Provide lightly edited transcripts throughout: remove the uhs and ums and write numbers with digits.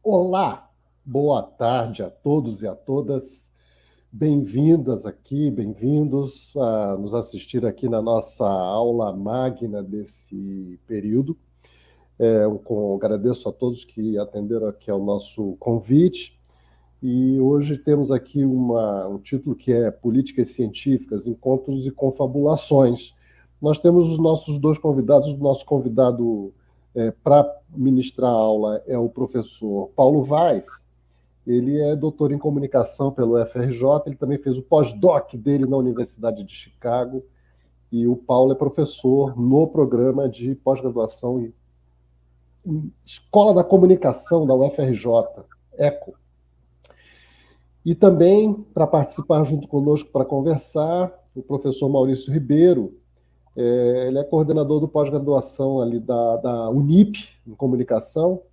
Olá, boa tarde a todos e a todas. Bem-vindas aqui, bem-vindos a nos assistir aqui na nossa aula magna desse período. Agradeço a todos que atenderam aqui ao nosso convite. E hoje temos aqui um título que é Políticas Científicas, Encontros e Confabulações. Nós temos os nossos dois convidados. O nosso convidado para ministrar a aula é o professor Paulo Vaz. Ele é doutor em comunicação pelo FRJ, ele também fez o pós-doc dele na Universidade de Chicago, e o Paulo é professor no programa de pós-graduação em Escola da Comunicação da UFRJ, ECO. E também, para participar junto conosco para conversar, o professor Maurício Ribeiro. Ele é coordenador do pós-graduação ali da Unip, em comunicação,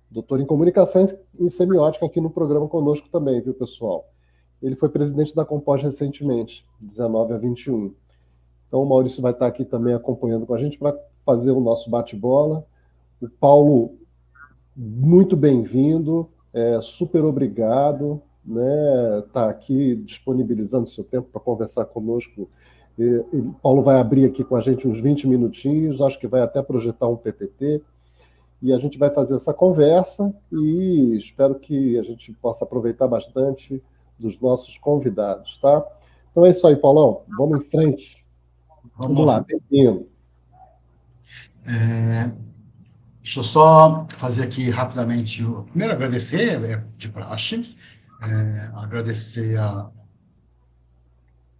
doutor em comunicação e semiótica aqui no programa conosco também, viu, pessoal? Ele foi presidente da Compós recentemente, 19 a 21. Então, o Maurício vai estar aqui também acompanhando com a gente para fazer o nosso bate-bola. O Paulo, muito bem-vindo, super obrigado, né? Está aqui disponibilizando seu tempo para conversar conosco. Paulo vai abrir aqui com a gente uns 20 minutinhos, acho que vai até projetar um PPT, e a gente vai fazer essa conversa e espero que a gente possa aproveitar bastante dos nossos convidados, tá? Então é isso aí, Paulão. Vamos em frente. Vamos Vamos lá, lá. bem-vindo. É, Deixa eu só fazer aqui rapidamente. Primeiro, agradecer, de praxe, agradecer a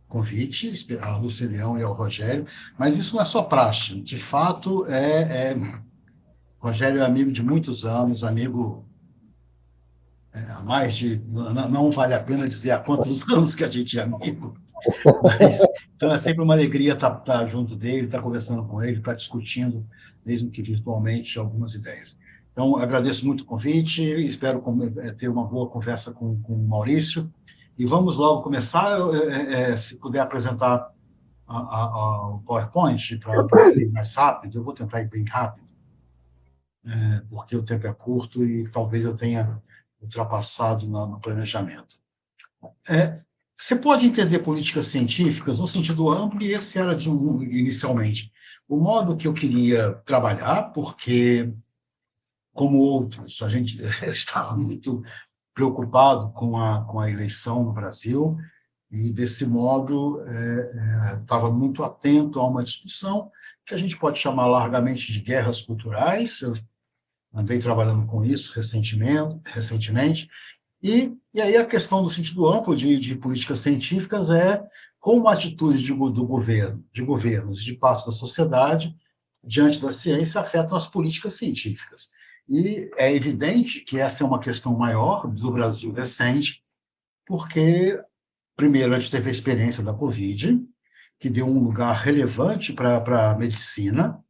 convite, a Lucilião e ao Rogério, mas isso não é só praxe. De fato, Rogério é amigo de muitos anos, amigo há mais de. Não vale a pena dizer há quantos anos que a gente é amigo, mas então é sempre uma alegria estar junto dele, estar conversando com ele, estar discutindo, mesmo que virtualmente, algumas ideias. Então, agradeço muito o convite, espero ter uma boa conversa com o Maurício. E vamos logo começar. Se puder apresentar o PowerPoint para ir mais rápido, eu vou tentar ir bem rápido, porque o tempo é curto e talvez eu tenha ultrapassado no planejamento. É, Você pode entender políticas científicas no sentido amplo, e esse era inicialmente o modo que eu queria trabalhar, porque, como outros, a gente estava muito preocupado com a eleição no Brasil, e, desse modo, estava muito atento a uma discussão que a gente pode chamar largamente de guerras culturais. Eu andei trabalhando com isso recentemente, e aí a questão do sentido amplo de políticas científicas é como atitudes do governo, de governos e de partes da sociedade diante da ciência afetam as políticas científicas. E é evidente que essa é uma questão maior do Brasil recente, porque, primeiro, a gente teve a experiência da Covid, que deu um lugar relevante para a medicina,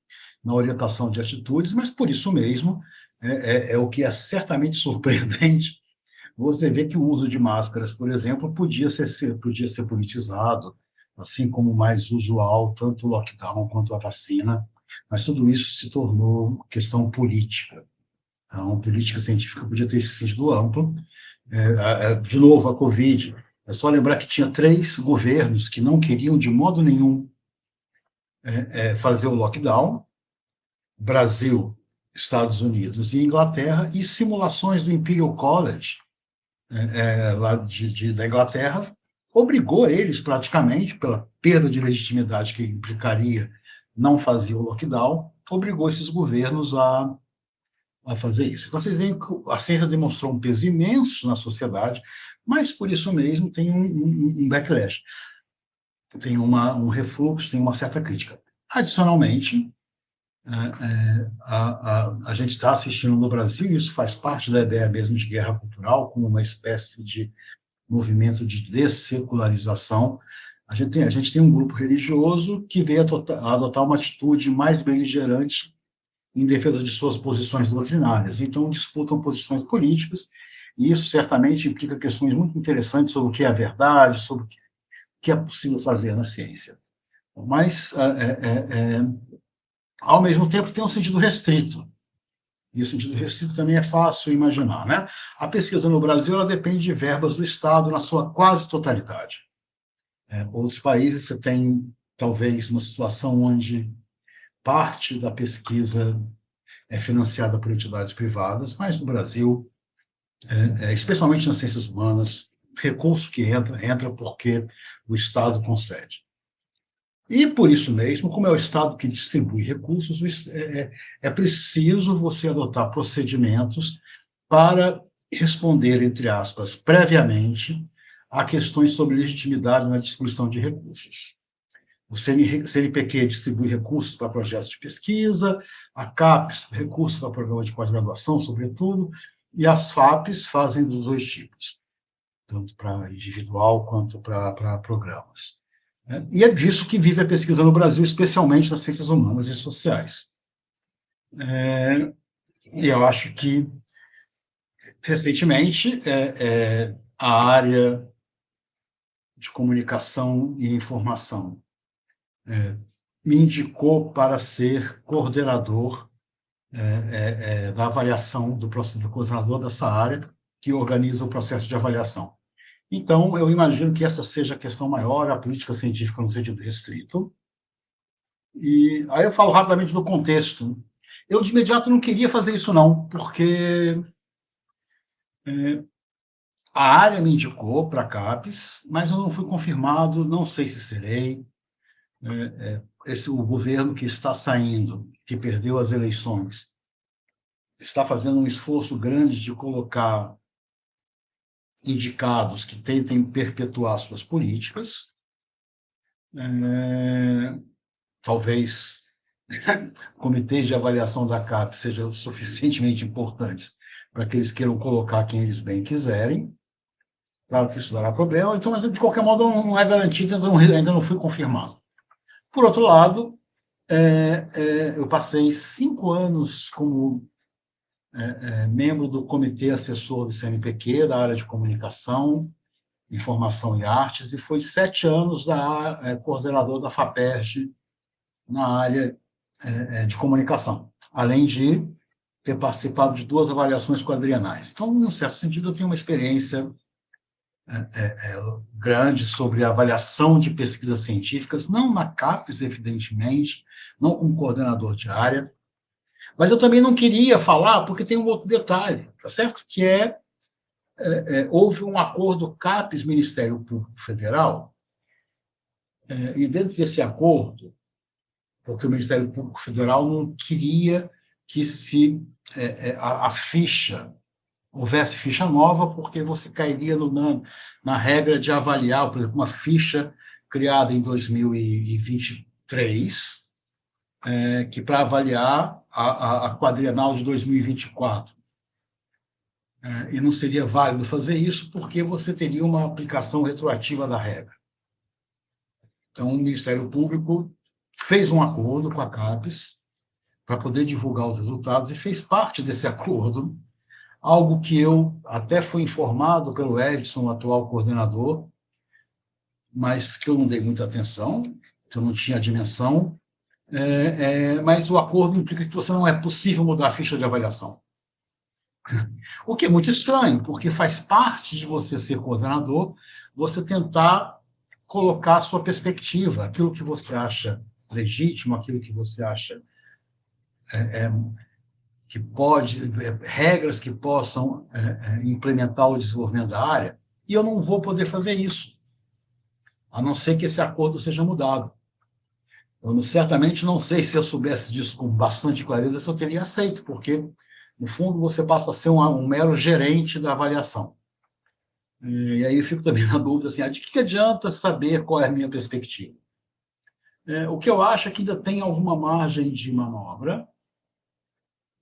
na orientação de atitudes, mas, por isso mesmo, é o que é certamente surpreendente você vê que o uso de máscaras, por exemplo, podia ser politizado, assim como o mais usual, tanto o lockdown quanto a vacina, mas tudo isso se tornou questão política. Então, política científica podia ter esse sentido amplo. De novo, a Covid, é só lembrar que tinha 3 governos que não queriam de modo nenhum fazer o lockdown: Brasil, Estados Unidos e Inglaterra, e simulações do Imperial College, lá da Inglaterra, obrigou eles, praticamente, pela perda de legitimidade que implicaria não fazer o lockdown, obrigou esses governos a fazer isso. Então, vocês veem que a ciência demonstrou um peso imenso na sociedade, mas, por isso mesmo, tem um backlash, tem um refluxo, tem uma certa crítica. Adicionalmente, a gente está assistindo no Brasil, e isso faz parte da ideia mesmo de guerra cultural, como uma espécie de movimento de dessecularização. A gente tem um grupo religioso que veio a adotar uma atitude mais beligerante em defesa de suas posições doutrinárias. Então, disputam posições políticas, e isso certamente implica questões muito interessantes sobre o que é a verdade, sobre o que é possível fazer na ciência. Mas, ao mesmo tempo, tem um sentido restrito. E o sentido restrito também é fácil imaginar, né? A pesquisa no Brasil ela depende de verbas do Estado na sua quase totalidade. Outros países você tem, talvez, uma situação onde parte da pesquisa é financiada por entidades privadas, mas no Brasil, especialmente nas ciências humanas, recurso que entra porque o Estado concede. E, por isso mesmo, como é o Estado que distribui recursos, é preciso você adotar procedimentos para responder, entre aspas, previamente a questões sobre legitimidade na distribuição de recursos. O CNPq distribui recursos para projetos de pesquisa, a CAPES, recursos para programa de pós-graduação, sobretudo, e as FAPES fazem dos dois tipos, tanto para individual quanto para programas. E é disso que vive a pesquisa no Brasil, especialmente nas ciências humanas e sociais. E eu acho que, recentemente, a área de comunicação e informação me indicou para ser coordenador da avaliação do processo, do coordenador dessa área, que organiza o processo de avaliação. Então, eu imagino que essa seja a questão maior, a política científica no sentido restrito. E aí eu falo rapidamente do contexto. Eu, de imediato, não queria fazer isso, não, porque a área me indicou para a CAPES, mas eu não fui confirmado, não sei se serei. O governo que está saindo, que perdeu as eleições, está fazendo um esforço grande de colocar indicados que tentem perpetuar suas políticas. Talvez comitês de avaliação da CAPES sejam suficientemente importantes para que eles queiram colocar quem eles bem quiserem. Claro que isso dará problema, então, mas de qualquer modo não é garantido, então ainda não fui confirmado. Por outro lado, eu passei 5 anos como membro do comitê assessor do CNPq, da área de comunicação, informação e artes, e fui 7 anos coordenador da FAPERJ na área de comunicação, além de ter participado de 2 avaliações quadrienais. Então, em um certo sentido, eu tenho uma experiência grande sobre a avaliação de pesquisas científicas, não na CAPES, evidentemente, não como coordenador de área, mas eu também não queria falar, porque tem um outro detalhe, tá certo? Que houve um acordo CAPES-Ministério Público Federal, e dentro desse acordo, porque o Ministério Público Federal não queria que a ficha, houvesse ficha nova, porque você cairia na regra de avaliar, por exemplo, uma ficha criada em 2023, que para avaliar a quadrienal de 2024. E não seria válido fazer isso porque você teria uma aplicação retroativa da regra. Então, o Ministério Público fez um acordo com a CAPES para poder divulgar os resultados e fez parte desse acordo algo que eu até fui informado pelo Edson, o atual coordenador, mas que eu não dei muita atenção, que eu não tinha a dimensão, mas o acordo implica que você não é possível mudar a ficha de avaliação. O que é muito estranho, porque faz parte de você ser coordenador, você tentar colocar a sua perspectiva, aquilo que você acha legítimo, aquilo que você acha que pode, regras que possam implementar o desenvolvimento da área, e eu não vou poder fazer isso, a não ser que esse acordo seja mudado. Eu certamente não sei se eu soubesse disso com bastante clareza, se eu teria aceito, porque, no fundo, você passa a ser um mero gerente da avaliação. E aí eu fico também na dúvida, assim, de que adianta saber qual é a minha perspectiva? O que eu acho é que ainda tem alguma margem de manobra,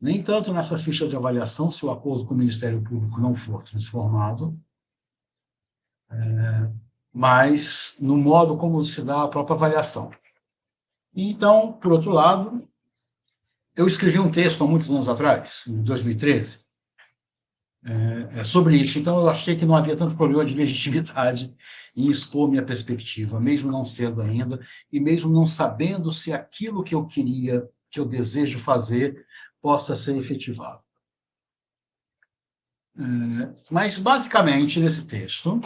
nem tanto nessa ficha de avaliação, se o acordo com o Ministério Público não for transformado, mas no modo como se dá a própria avaliação. Então, por outro lado, eu escrevi um texto há muitos anos atrás, em 2013, sobre isso. Então, eu achei que não havia tanto problema de legitimidade em expor minha perspectiva, mesmo não sendo ainda, e mesmo não sabendo se aquilo que eu queria, que eu desejo fazer, possa ser efetivado. Mas, basicamente, nesse texto,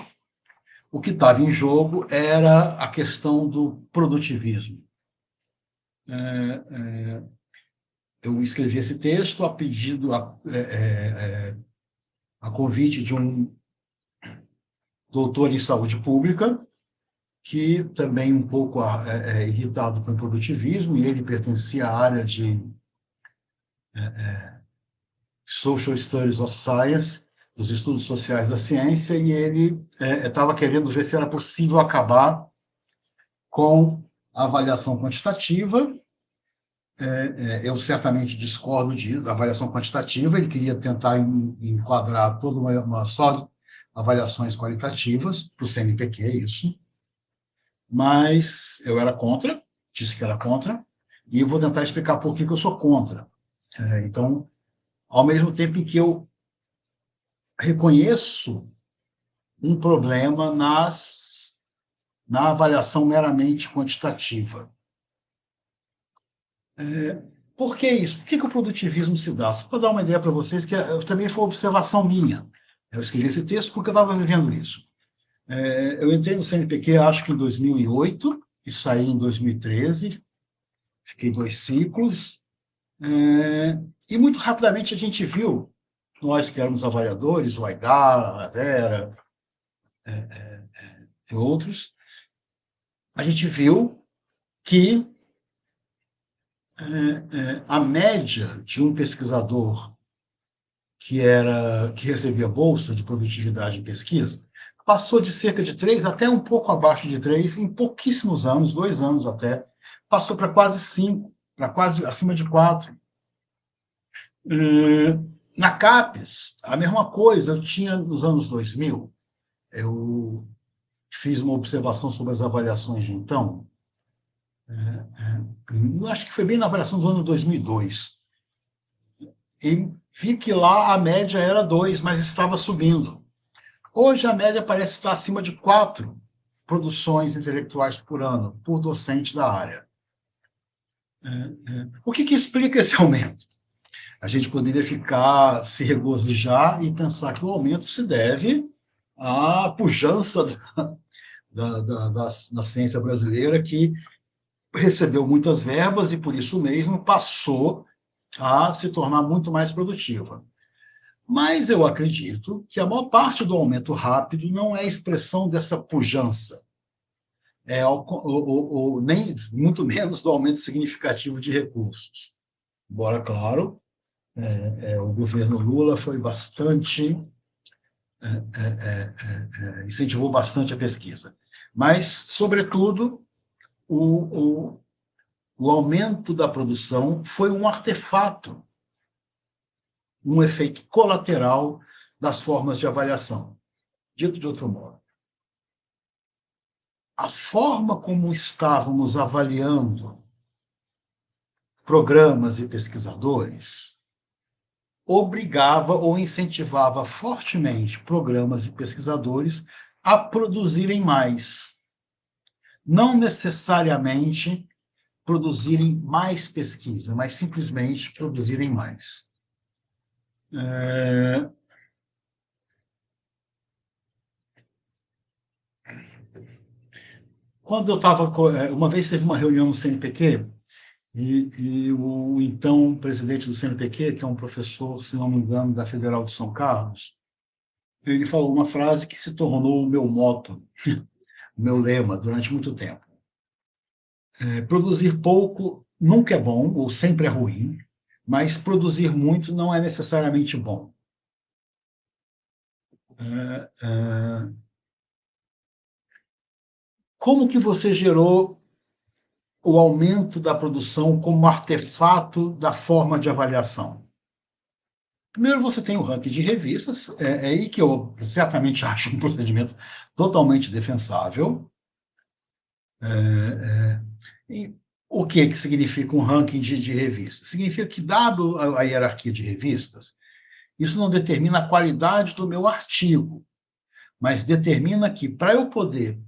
o que estava em jogo era a questão do produtivismo. Eu escrevi esse texto a pedido, a convite de um doutor em saúde pública, que também um pouco irritado com o produtivismo, e ele pertencia à área de Social Studies of Science, dos estudos sociais da ciência, e ele estava querendo ver se era possível acabar com a avaliação quantitativa. Eu certamente discordo da avaliação quantitativa, ele queria tentar enquadrar toda uma só avaliações qualitativas, para o CNPq, isso, mas eu era contra, disse que era contra, e eu vou tentar explicar por que eu sou contra. Então, ao mesmo tempo em que eu reconheço um problema na avaliação meramente quantitativa. Por que isso? Por que o produtivismo se dá? Só para dar uma ideia para vocês, que também foi uma observação minha. Eu escrevi esse texto porque eu estava vivendo isso. Eu entrei no CNPq, acho que em 2008, e saí em 2013, fiquei 2 ciclos, e muito rapidamente a gente viu, nós que éramos avaliadores, o Aidar, a Vera, e outros, a gente viu que a média de um pesquisador que recebia bolsa de produtividade em pesquisa passou de cerca de 3 até um pouco abaixo de 3, em pouquíssimos anos, 2 anos até, passou para quase 5, para quase acima de 4. Na CAPES, a mesma coisa. Eu tinha, nos anos 2000, eu fiz uma observação sobre as avaliações de então, acho que foi bem na avaliação do ano 2002, e vi que lá a média era 2, mas estava subindo. Hoje a média parece estar acima de 4 produções intelectuais por ano, por docente da área. O que explica esse aumento? A gente poderia se regozijar e pensar que o aumento se deve à pujança da ciência brasileira, que recebeu muitas verbas e, por isso mesmo, passou a se tornar muito mais produtiva. Mas eu acredito que a maior parte do aumento rápido não é expressão dessa pujança, nem muito menos do aumento significativo de recursos. Embora, claro, o governo Lula foi bastante... incentivou bastante a pesquisa. Mas, sobretudo, o aumento da produção foi um artefato, um efeito colateral das formas de avaliação. Dito de outro modo, a forma como estávamos avaliando programas e pesquisadores obrigava ou incentivava fortemente programas e pesquisadores a produzirem mais. Não necessariamente produzirem mais pesquisa, mas simplesmente produzirem mais. Quando eu estava... Uma vez teve uma reunião no CNPq, e o então presidente do CNPq, que é um professor, se não me engano, da Federal de São Carlos, ele falou uma frase que se tornou o meu motto, o meu lema, durante muito tempo. Produzir pouco nunca é bom, ou sempre é ruim, mas produzir muito não é necessariamente bom. Como que você gerou o aumento da produção como artefato da forma de avaliação? Primeiro, você tem o ranking de revistas, é aí que eu certamente acho um procedimento totalmente defensável. E o que significa um ranking de revistas? Significa que, dado a hierarquia de revistas, isso não determina a qualidade do meu artigo, mas determina que, para eu poder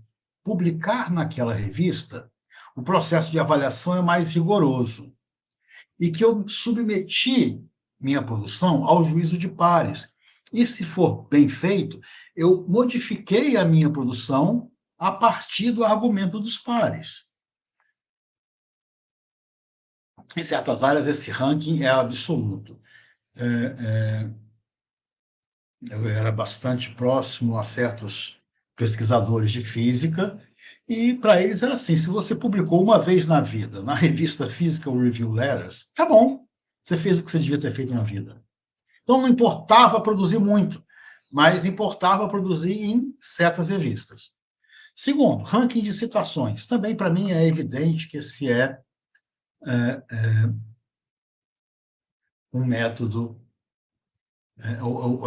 publicar naquela revista, o processo de avaliação é mais rigoroso. e que eu submeti minha produção ao juízo de pares. E, se for bem feito, eu modifiquei a minha produção a partir do argumento dos pares. Em certas áreas, esse ranking é absoluto. Eu era bastante próximo a certos pesquisadores de física, e para eles era assim: se você publicou uma vez na vida, na revista Physical Review Letters, tá bom, você fez o que você devia ter feito na vida. Então não importava produzir muito, mas importava produzir em certas revistas. Segundo, ranking de citações. Também, para mim, é evidente que esse é um método,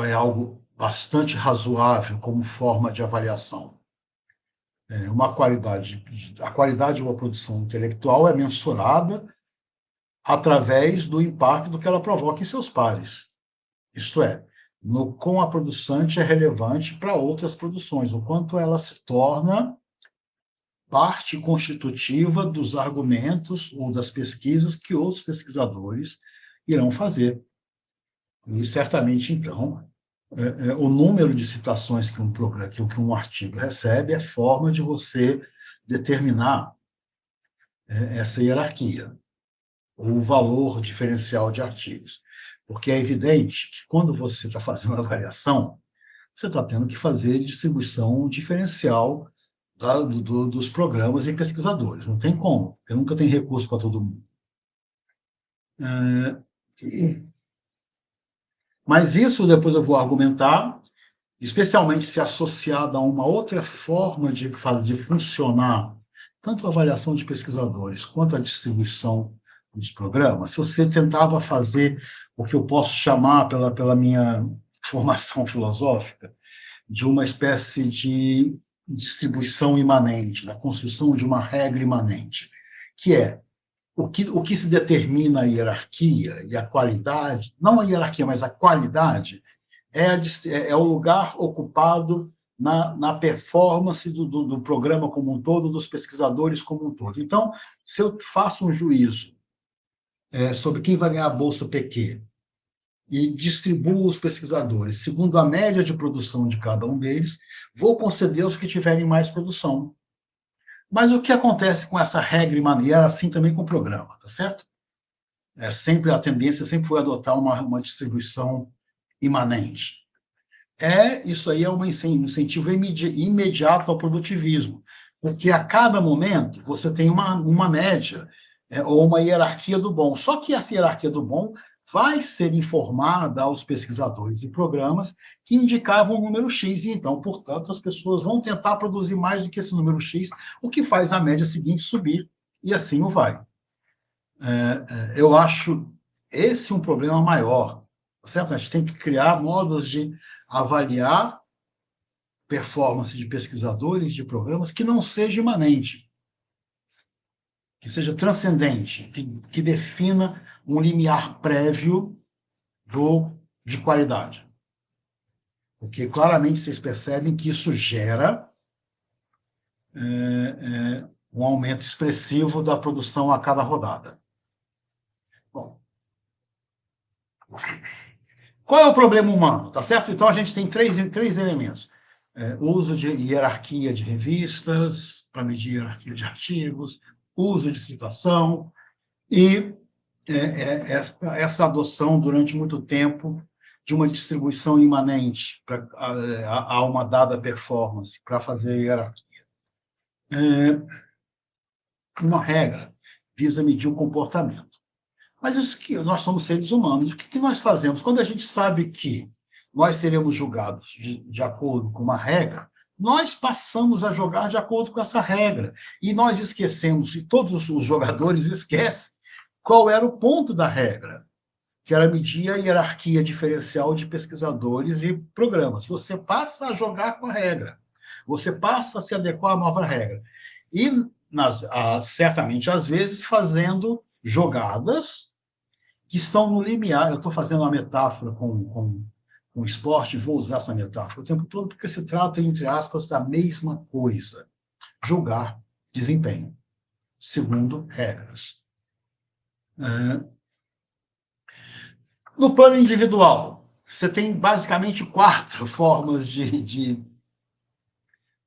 é algo bastante razoável como forma de avaliação. A qualidade de uma produção intelectual é mensurada através do impacto que ela provoca em seus pares. Isto é, no quão a produçante é relevante para outras produções, o quanto ela se torna parte constitutiva dos argumentos ou das pesquisas que outros pesquisadores irão fazer. E, certamente, então, o número de citações que um artigo recebe é forma de você determinar essa hierarquia, ou o valor diferencial de artigos. Porque é evidente que, quando você está fazendo a avaliação, você está tendo que fazer distribuição diferencial dos programas e pesquisadores. Não tem como, porque nunca tem recurso para todo mundo. Mas isso depois eu vou argumentar, especialmente se associado a uma outra forma de funcionar, tanto a avaliação de pesquisadores quanto a distribuição dos programas. Se você tentava fazer o que eu posso chamar, pela minha formação filosófica, de uma espécie de distribuição imanente, da construção de uma regra imanente, que é o que se determina a hierarquia e a qualidade, não a hierarquia, mas a qualidade, é o lugar ocupado na performance do programa como um todo, dos pesquisadores como um todo. Então, se eu faço um juízo sobre quem vai ganhar a Bolsa PQ e distribuo os pesquisadores segundo a média de produção de cada um deles, vou conceder os que tiverem mais produção. Mas o que acontece com essa regra e maneira, assim também com o programa, tá certo? A tendência sempre foi adotar uma distribuição imanente. Isso aí é um incentivo imediato ao produtivismo, porque a cada momento você tem uma média ou uma hierarquia do bom. Só que essa hierarquia do bom vai ser informada aos pesquisadores e programas que indicavam um número X, e então, portanto, as pessoas vão tentar produzir mais do que esse número X, o que faz a média seguinte subir, e assim o vai. Eu acho esse um problema maior, certo? A gente tem que criar modos de avaliar performance de pesquisadores, de programas, que não seja imanente, que seja transcendente, que defina um limiar prévio de qualidade. Porque claramente vocês percebem que isso gera um aumento expressivo da produção a cada rodada. Bom, qual é o problema humano? Tá certo? Então, a gente tem três elementos. Uso de hierarquia de revistas, para medir hierarquia de artigos, uso de citação e essa adoção durante muito tempo de uma distribuição imanente a uma dada performance para fazer a hierarquia. Uma regra visa medir o comportamento. Mas isso que nós somos seres humanos, o que nós fazemos? Quando a gente sabe que nós seremos julgados de acordo com uma regra, nós passamos a jogar de acordo com essa regra. E nós esquecemos, e todos os jogadores esquecem, qual era o ponto da regra, que era medir a hierarquia diferencial de pesquisadores e programas. Você passa a jogar com a regra. Você passa a se adequar à nova regra. E, certamente, às vezes, fazendo jogadas que estão no limiar. Eu estou fazendo uma metáfora com o esporte, vou usar essa metáfora o tempo todo, porque se trata, entre aspas, da mesma coisa. Julgar desempenho, segundo regras. No plano individual, você tem basicamente 4 formas de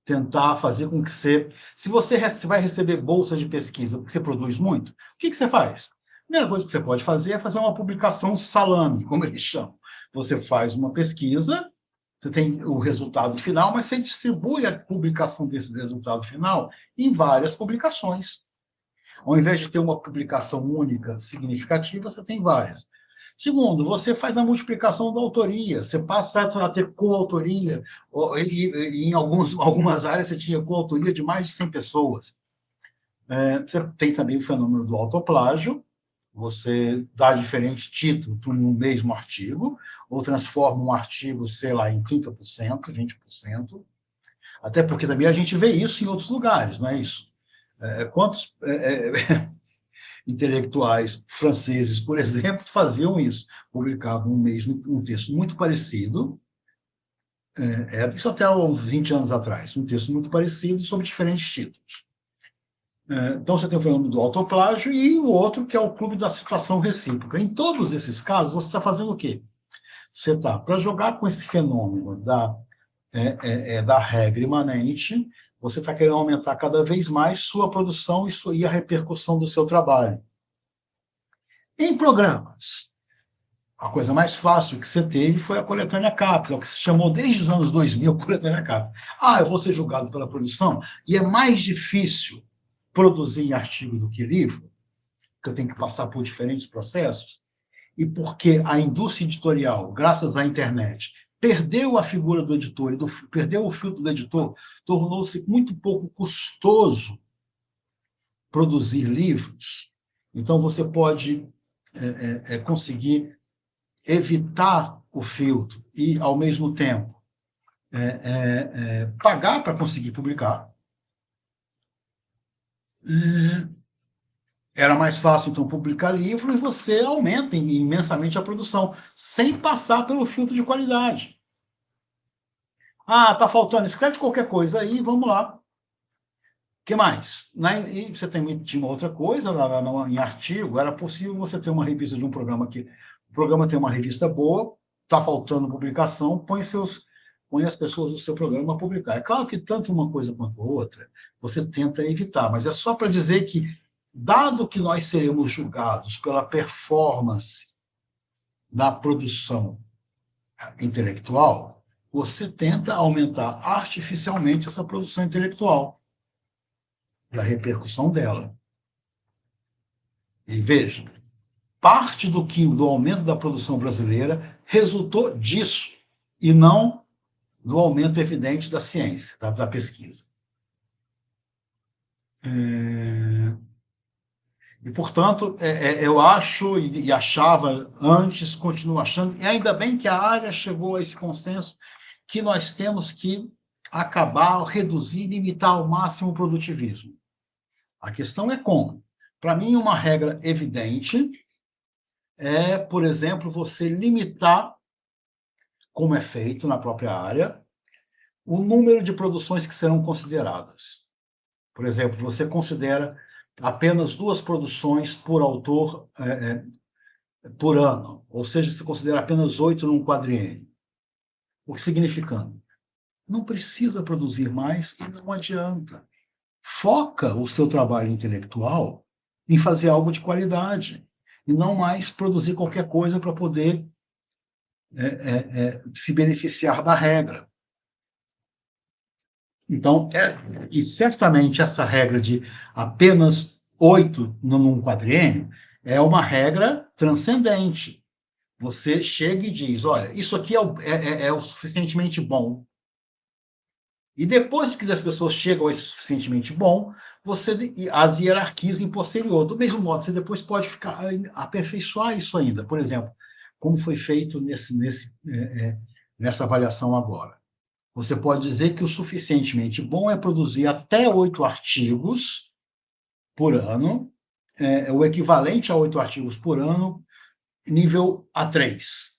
tentar fazer com que você... Se você vai receber bolsa de pesquisa porque você produz muito, o que você faz? A primeira coisa que você pode fazer é fazer uma publicação salame, como eles chamam. Você faz uma pesquisa, você tem o resultado final, mas você distribui a publicação desse resultado final em várias publicações. Ao invés de ter uma publicação única significativa, você tem várias. Segundo, você faz a multiplicação da autoria, você passa a ter coautoria, em algumas áreas você tinha coautoria de mais de 100 pessoas. Você tem também o fenômeno do autoplágio, você dá diferentes títulos para um mesmo artigo, ou transforma um artigo, sei lá, em 30%, 20%, até porque também a gente vê isso em outros lugares, não é isso? Quantos intelectuais franceses, por exemplo, faziam isso, publicavam um texto muito parecido, isso até uns 20 anos atrás, um texto muito parecido sobre diferentes títulos. Então, você tem o fenômeno do autoplágio e o outro, que é o clube da citação recíproca. Em todos esses casos, você está fazendo o quê? Você está, para jogar com esse fenômeno da regra imanente, você está querendo aumentar cada vez mais sua produção e a repercussão do seu trabalho. Em programas, a coisa mais fácil que você teve foi a coletânea CAPES, o que se chamou desde os anos 2000 coletânea CAPES. Eu vou ser julgado pela produção, e é mais difícil produzir em artigo do que livro, porque eu tenho que passar por diferentes processos, e porque a indústria editorial, graças à internet, perdeu a figura do editor, perdeu o filtro do editor, tornou-se muito pouco custoso produzir livros. Então, você pode conseguir evitar o filtro e, ao mesmo tempo, pagar para conseguir publicar. Era mais fácil, então, publicar livro e você aumenta imensamente a produção, sem passar pelo filtro de qualidade. Tá faltando, escreve qualquer coisa aí, vamos lá. O que mais? E você tinha uma outra coisa, em artigo, era possível você ter uma revista de um programa que o programa tem uma revista boa, está faltando publicação, põe as pessoas do seu programa a publicar. É claro que tanto uma coisa quanto outra, você tenta evitar, mas é só para dizer que, dado que nós seremos julgados pela performance da produção intelectual, você tenta aumentar artificialmente essa produção intelectual, da repercussão dela. E veja, parte do aumento da produção brasileira resultou disso, e não do aumento evidente da ciência, da pesquisa. E, portanto, eu acho e achava antes, continuo achando, e ainda bem que a área chegou a esse consenso, que nós temos que acabar, reduzir, limitar ao máximo o produtivismo. A questão é como. Para mim, uma regra evidente é, por exemplo, você limitar, como é feito na própria área, o número de produções que serão consideradas. Por exemplo, você considera apenas 2 produções por autor por ano, ou seja, você considera apenas 8 num quadriênio. O que significa? Não precisa produzir mais e não adianta. Foca o seu trabalho intelectual em fazer algo de qualidade e não mais produzir qualquer coisa para poder se beneficiar da regra. Então, e certamente essa regra de apenas 8 num quadriênio é uma regra transcendente. Você chega e diz, olha, isso aqui é o suficientemente bom. E depois que as pessoas chegam a esse suficientemente bom, você as hierarquiza em posterior. Do mesmo modo, você depois pode aperfeiçoar isso ainda. Por exemplo, como foi feito nessa avaliação agora. Você pode dizer que o suficientemente bom é produzir até 8 artigos por ano, o equivalente a 8 artigos por ano, nível A3.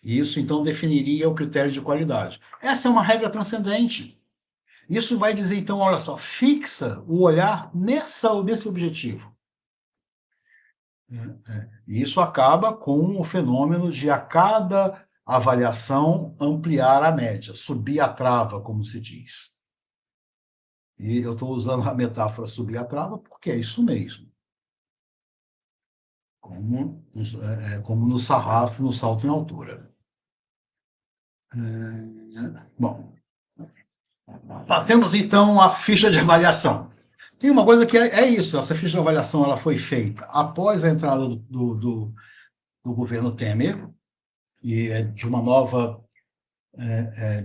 Isso, então, definiria o critério de qualidade. Essa é uma regra transcendente. Isso vai dizer, então, olha só, fixa o olhar nesse objetivo. E isso acaba com o fenômeno de, a cada avaliação, ampliar a média, subir a trava, como se diz. E eu estou usando a metáfora subir a trava porque é isso mesmo. Como no sarrafo, no salto em altura. Bom, temos então a ficha de avaliação. Tem uma coisa que é isso, essa ficha de avaliação ela foi feita após a entrada do governo Temer, e de uma nova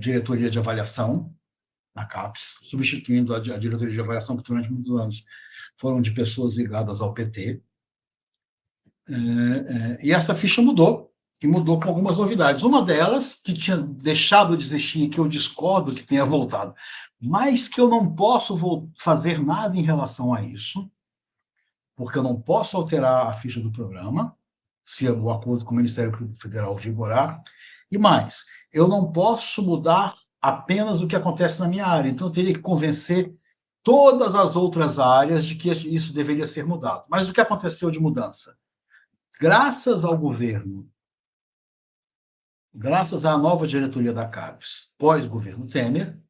diretoria de avaliação, na CAPES, substituindo a diretoria de avaliação, que durante muitos anos foram de pessoas ligadas ao PT. E essa ficha mudou, e mudou com algumas novidades. Uma delas, que tinha deixado de existir, que eu discordo que tenha voltado, mas que eu não posso fazer nada em relação a isso, porque eu não posso alterar a ficha do programa, se o acordo com o Ministério Público Federal vigorar, e mais, eu não posso mudar apenas o que acontece na minha área, então eu teria que convencer todas as outras áreas de que isso deveria ser mudado. Mas o que aconteceu de mudança? Graças ao governo, graças à nova diretoria da CAPES, pós-governo Temer,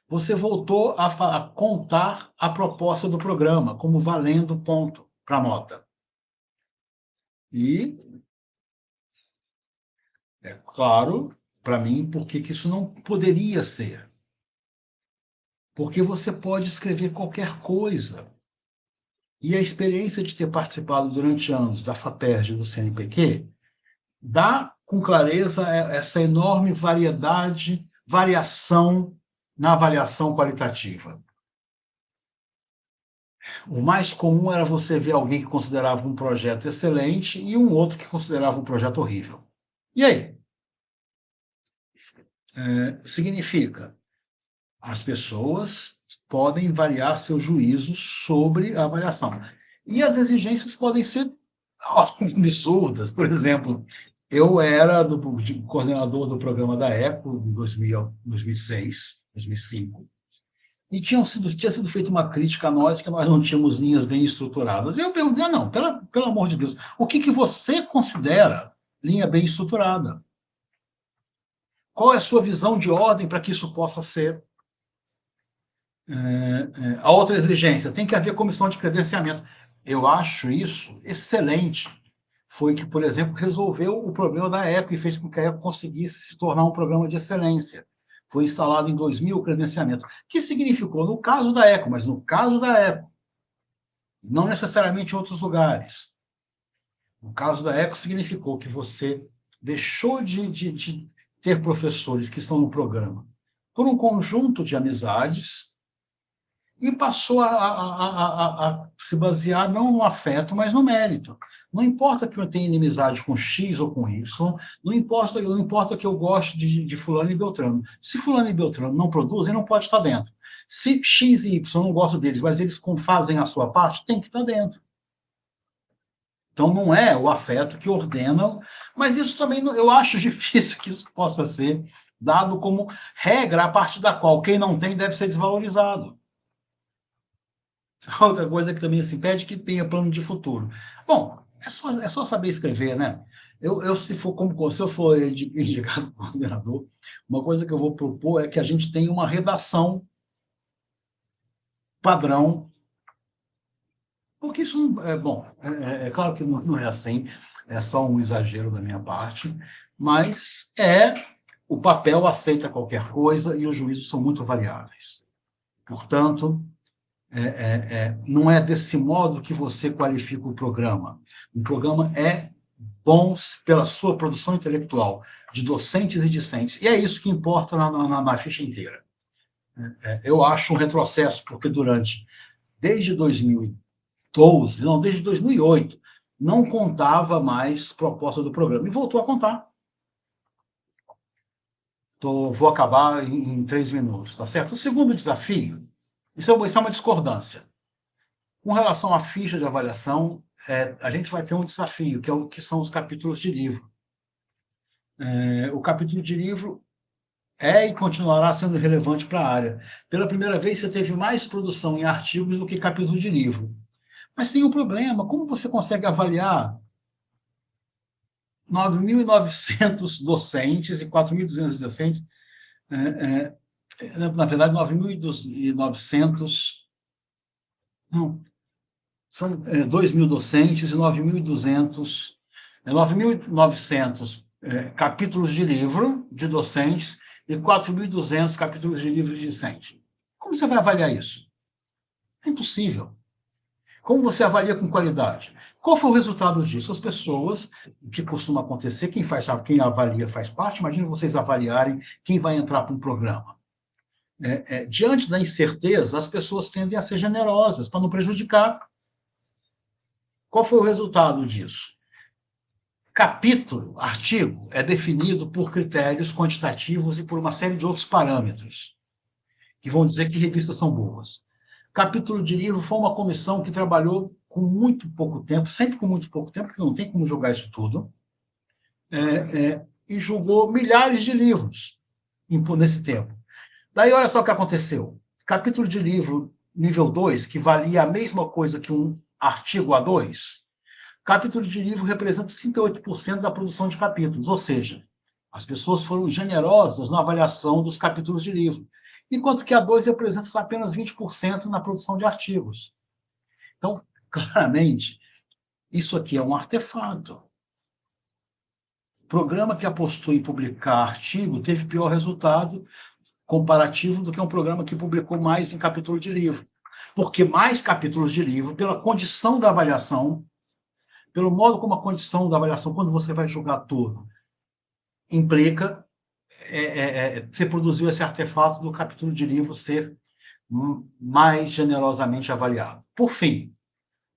você voltou a contar a proposta do programa como valendo ponto para a nota. E é claro, para mim, por que isso não poderia ser. Porque você pode escrever qualquer coisa. E a experiência de ter participado durante anos da FAPERJ e do CNPq dá com clareza essa enorme variação na avaliação qualitativa. O mais comum era você ver alguém que considerava um projeto excelente e um outro que considerava um projeto horrível. E aí? Significa, as pessoas podem variar seus juízos sobre a avaliação. E as exigências podem ser absurdas. Por exemplo, eu era coordenador do programa da ECO em 2006, 2005, e tinha sido feita uma crítica a nós que nós não tínhamos linhas bem estruturadas. E eu perguntei, não, pelo amor de Deus, o que você considera linha bem estruturada? Qual é a sua visão de ordem para que isso possa ser? A outra exigência, tem que haver comissão de credenciamento. Eu acho isso excelente. Foi que, por exemplo, resolveu o problema da ECO e fez com que a ECO conseguisse se tornar um programa de excelência. Foi instalado em 2000 o credenciamento, que significou, no caso da ECO, mas no caso da ECO, não necessariamente em outros lugares. No caso da ECO, significou que você deixou de ter professores que estão no programa por um conjunto de amizades e passou a se basear não no afeto, mas no mérito. Não importa que eu tenha inimizade com X ou com Y, não importa que eu goste de fulano e beltrano. Se fulano e beltrano não produzem, não pode estar dentro. Se X e Y, eu não gosto deles, mas eles fazem a sua parte, tem que estar dentro. Então, não é o afeto que ordena, mas isso também eu acho difícil que isso possa ser dado como regra a partir da qual quem não tem deve ser desvalorizado. Outra coisa que também se impede que tenha plano de futuro. Bom, é só saber escrever, né? Se eu for indicado coordenador, uma coisa que eu vou propor é que a gente tenha uma redação padrão, porque isso não é bom. É claro que não é assim, é só um exagero da minha parte, mas o papel aceita qualquer coisa e os juízos são muito variáveis. Portanto, não é desse modo que você qualifica o programa. O programa é bom pela sua produção intelectual, de docentes e discentes, e é isso que importa na ficha inteira. Eu acho um retrocesso, porque desde 2012, não, desde 2008, não contava mais proposta do programa, e voltou a contar. Vou acabar em 3 minutos, tá certo? O segundo desafio, isso é uma discordância. Com relação à ficha de avaliação, a gente vai ter um desafio, que são os capítulos de livro. O capítulo de livro e continuará sendo relevante para a área. Pela primeira vez, você teve mais produção em artigos do que capítulo de livro. Mas tem um problema, como você consegue avaliar 9.900 docentes e 4.200 docentes, na verdade, 9.900, não, são 2.000 docentes e 9.200, 9.900 capítulos de livro de docentes e 4.200 capítulos de livros de discente. Como você vai avaliar isso? É impossível. Como você avalia com qualidade? Qual foi o resultado disso? As pessoas, o que costuma acontecer, quem avalia faz parte, imagina vocês avaliarem quem vai entrar para um programa. Diante da incerteza, as pessoas tendem a ser generosas, para não prejudicar. Qual foi o resultado disso? Capítulo, artigo, é definido por critérios quantitativos e por uma série de outros parâmetros, que vão dizer que revistas são boas. Capítulo de livro foi uma comissão que trabalhou com muito pouco tempo, sempre com muito pouco tempo, porque não tem como julgar isso tudo, e julgou milhares de livros nesse tempo. Daí, olha só o que aconteceu. Capítulo de livro nível 2, que valia a mesma coisa que um artigo A2, capítulo de livro representa 38% da produção de capítulos, ou seja, as pessoas foram generosas na avaliação dos capítulos de livro, enquanto que A2 representa apenas 20% na produção de artigos. Então, claramente, isso aqui é um artefato. O programa que apostou em publicar artigo teve pior resultado comparativo do que um programa que publicou mais em capítulo de livro. Porque mais capítulos de livro, pela condição da avaliação, pelo modo como a condição da avaliação, quando você vai julgar tudo, implica você produziu esse artefato do capítulo de livro ser mais generosamente avaliado. Por fim,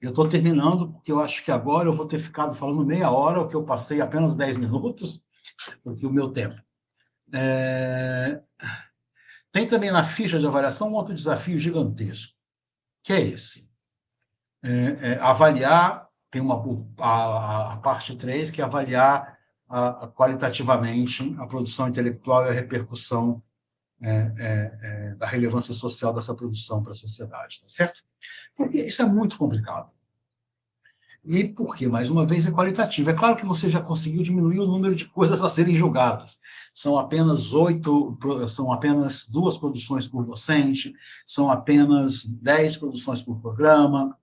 eu estou terminando, porque eu acho que agora eu vou ter ficado falando meia hora, o que eu passei apenas 10 minutos, porque o meu tempo. Tem também na ficha de avaliação um outro desafio gigantesco, que é esse. Avaliar, tem a parte 3, que é avaliar qualitativamente a produção intelectual e a repercussão da relevância social dessa produção para a sociedade, tá certo? Porque isso é muito complicado. E porque, mais uma vez, é qualitativo. É claro que você já conseguiu diminuir o número de coisas a serem julgadas. São apenas 2 produções por docente, são apenas 10 produções por programa.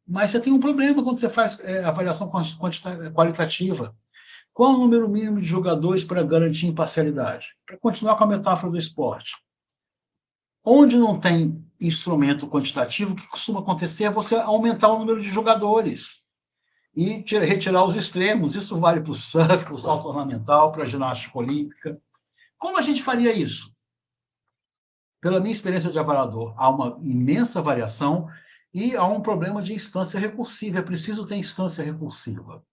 Mas você tem um problema quando você faz avaliação qualitativa. Qual o número mínimo de jogadores para garantir imparcialidade? Para continuar com a metáfora do esporte. Onde não tem instrumento quantitativo, o que costuma acontecer é você aumentar o número de jogadores e retirar os extremos. Isso vale para o surf, para o salto ornamental, para a ginástica olímpica. Como a gente faria isso? Pela minha experiência de avaliador, há uma imensa variação e há um problema de instância recursiva. É preciso ter instância recursiva.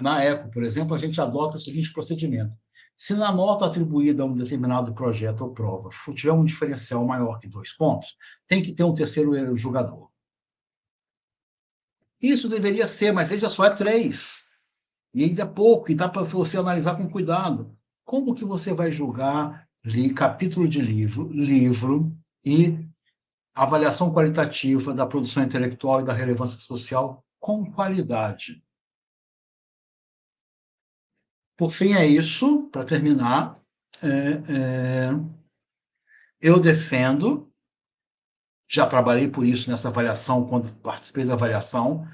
Na ECO, por exemplo, a gente adota o seguinte procedimento. Se na nota atribuída a um determinado projeto ou prova tiver um diferencial maior que 2 pontos, tem que ter um terceiro julgador. Isso deveria ser, mas veja só, é 3. E ainda é pouco, e dá para você analisar com cuidado. Como que você vai julgar capítulo de livro e avaliação qualitativa da produção intelectual e da relevância social com qualidade? Por fim, é isso, para terminar. Eu defendo, já trabalhei por isso nessa avaliação, quando participei da avaliação,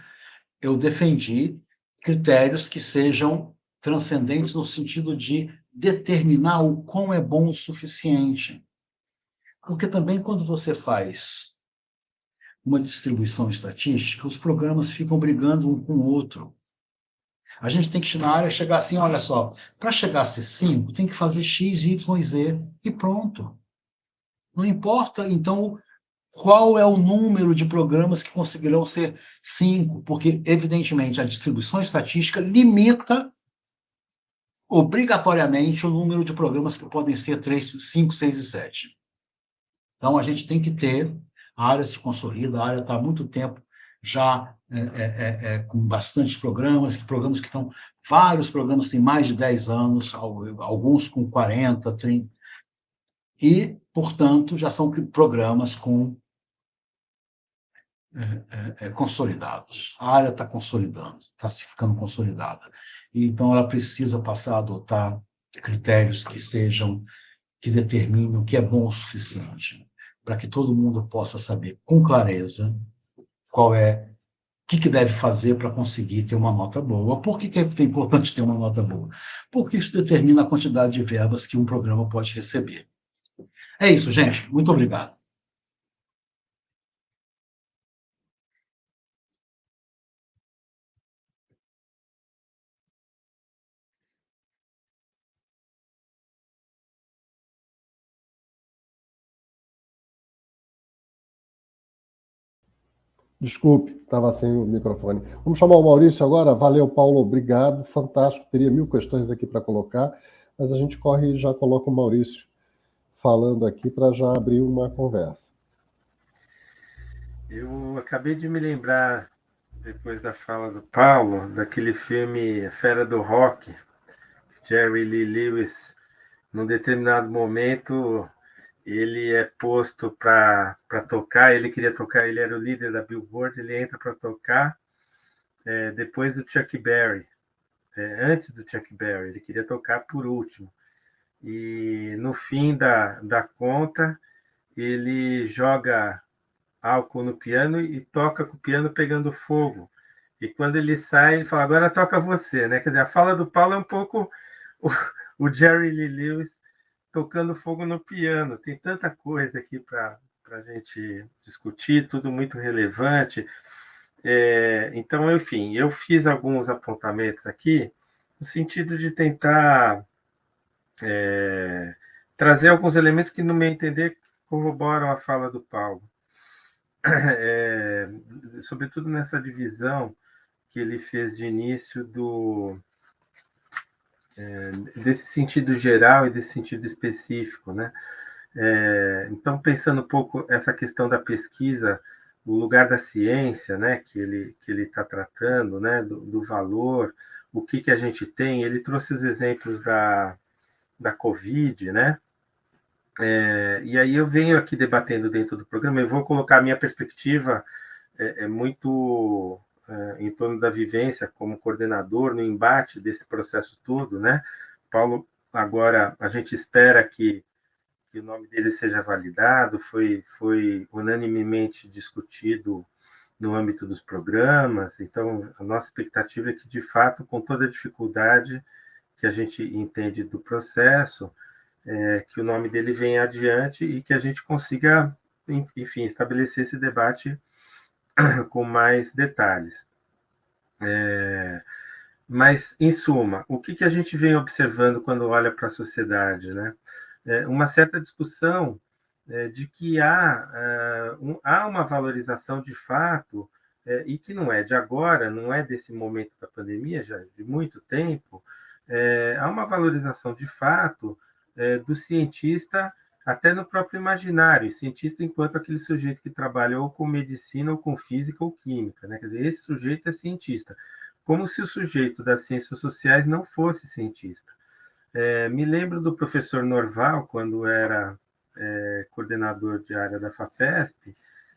eu defendi critérios que sejam transcendentes no sentido de determinar o quão é bom o suficiente. Porque também, quando você faz uma distribuição estatística, os programas ficam brigando um com o outro. A gente tem que, na área, chegar assim, olha só, para chegar a ser 5, tem que fazer X, Y, Z, e pronto. Não importa, então, qual é o número de programas que conseguirão ser 5, porque, evidentemente, a distribuição estatística limita obrigatoriamente o número de programas que podem ser 3, 5, 6 e 7. Então, a gente tem que ter, a área se consolida, a área está há muito tempo já com bastante programas que estão, vários programas têm mais de 10 anos, alguns com 40, 30, e, portanto, já são programas com consolidados. A área está consolidando, está se ficando consolidada. E, então, ela precisa passar a adotar critérios que determinem o que é bom o suficiente, para que todo mundo possa saber com clareza qual é, o que deve fazer para conseguir ter uma nota boa. Por que é importante ter uma nota boa? Porque isso determina a quantidade de verbas que um programa pode receber. É isso, gente. Muito obrigado. Desculpe, estava sem o microfone. Vamos chamar o Maurício agora. Valeu, Paulo, obrigado. Fantástico. Teria 1000 questões aqui para colocar, mas a gente corre e já coloca o Maurício falando aqui para já abrir uma conversa. Eu acabei de me lembrar, depois da fala do Paulo, daquele filme A Fera do Rock, Jerry Lee Lewis, num determinado momento, ele é posto para tocar, ele queria tocar, ele era o líder da Billboard, ele entra para tocar depois do Chuck Berry, antes do Chuck Berry, ele queria tocar por último. E no fim da conta, ele joga álcool no piano e toca com o piano pegando fogo. E quando ele sai, ele fala, agora toca você, né? Quer dizer, a fala do Paulo é um pouco o Jerry Lee Lewis tocando fogo no piano. Tem tanta coisa aqui para a gente discutir, tudo muito relevante. Então, enfim, eu fiz alguns apontamentos aqui no sentido de tentar trazer alguns elementos que, no meu entender, corroboram a fala do Paulo. Sobretudo nessa divisão que ele fez de início desse sentido geral e desse sentido específico, né? Então, pensando um pouco essa questão da pesquisa, o lugar da ciência, né, que ele está tratando, né, do valor, o que a gente tem, ele trouxe os exemplos da Covid, né? E aí eu venho aqui debatendo dentro do programa, eu vou colocar a minha perspectiva muito em torno da vivência como coordenador no embate desse processo todo, né? Paulo, agora a gente espera que o nome dele seja validado, foi unanimemente discutido no âmbito dos programas, então a nossa expectativa é que, de fato, com toda a dificuldade que a gente entende do processo, que o nome dele venha adiante e que a gente consiga, enfim, estabelecer esse debate com mais detalhes. Mas, em suma, o que a gente vem observando quando olha para a sociedade, né? Uma certa discussão de que há uma valorização de fato, e que não é de agora, não é desse momento da pandemia, já de muito tempo, há uma valorização de fato do cientista até no próprio imaginário, cientista enquanto aquele sujeito que trabalha ou com medicina, ou com física, ou química, né? Quer dizer, esse sujeito é cientista, como se o sujeito das ciências sociais não fosse cientista. Me lembro do professor Norval, quando era coordenador de área da FAPESP,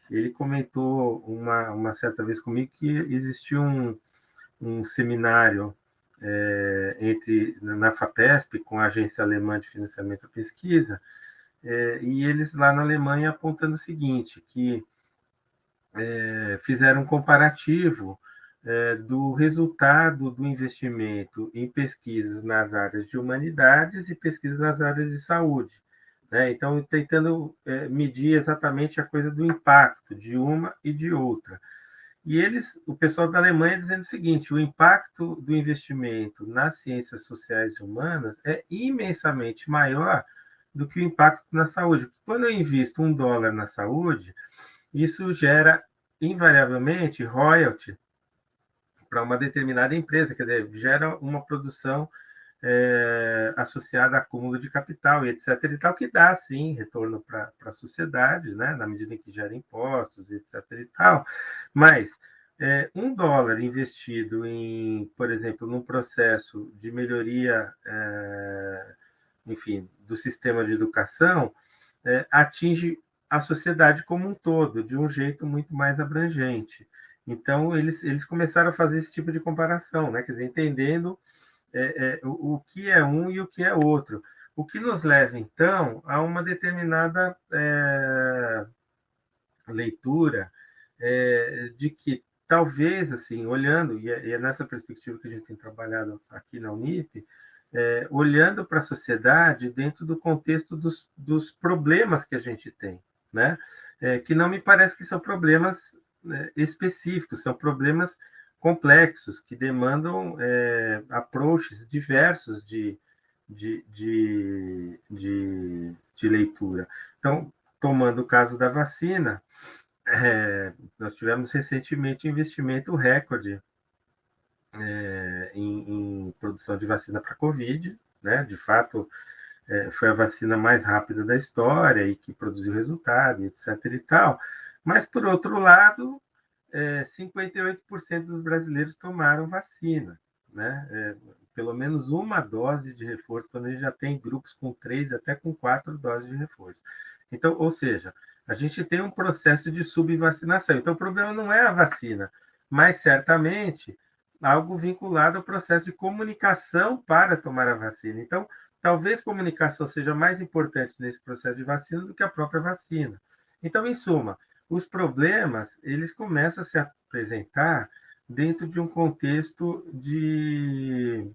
ele comentou uma certa vez comigo que existia um seminário na FAPESP, com a Agência Alemã de Financiamento à Pesquisa, e eles lá na Alemanha apontando o seguinte, que fizeram um comparativo do resultado do investimento em pesquisas nas áreas de humanidades e pesquisas nas áreas de saúde, né? Então, tentando medir exatamente a coisa do impacto de uma e de outra. E o pessoal da Alemanha dizendo o seguinte, o impacto do investimento nas ciências sociais e humanas é imensamente maior do que o impacto na saúde. Quando eu invisto $1 na saúde, isso gera invariavelmente royalty para uma determinada empresa, quer dizer, gera uma produção associada a acúmulo de capital e etc. e tal, que dá, sim, retorno para a sociedade, né, na medida em que gera impostos, etc. e tal, mas $1 investido em, por exemplo, num processo de melhoria, enfim, do sistema de educação, atinge a sociedade como um todo, de um jeito muito mais abrangente. Então, eles começaram a fazer esse tipo de comparação, né? Quer dizer, entendendo o que é um e o que é outro. O que nos leva, então, a uma determinada leitura de que talvez, assim, olhando, e é nessa perspectiva que a gente tem trabalhado aqui na Unip, olhando para a sociedade dentro do contexto dos problemas que a gente tem, né? Que não me parece que são problemas específicos, são problemas complexos, que demandam approaches diversos de leitura. Então, tomando o caso da vacina, nós tivemos recentemente um investimento recorde em produção de vacina para Covid, né? De fato, foi a vacina mais rápida da história e que produziu resultado, etc. e tal. Mas, por outro lado, 58% dos brasileiros tomaram vacina, né? Pelo menos uma dose de reforço, quando a gente já tem grupos com 3 até com 4 doses de reforço. Então, ou seja, a gente tem um processo de subvacinação. Então, o problema não é a vacina, mas certamente algo vinculado ao processo de comunicação para tomar a vacina. Então, talvez comunicação seja mais importante nesse processo de vacina do que a própria vacina. Então, em suma, os problemas eles começam a se apresentar dentro de um contexto de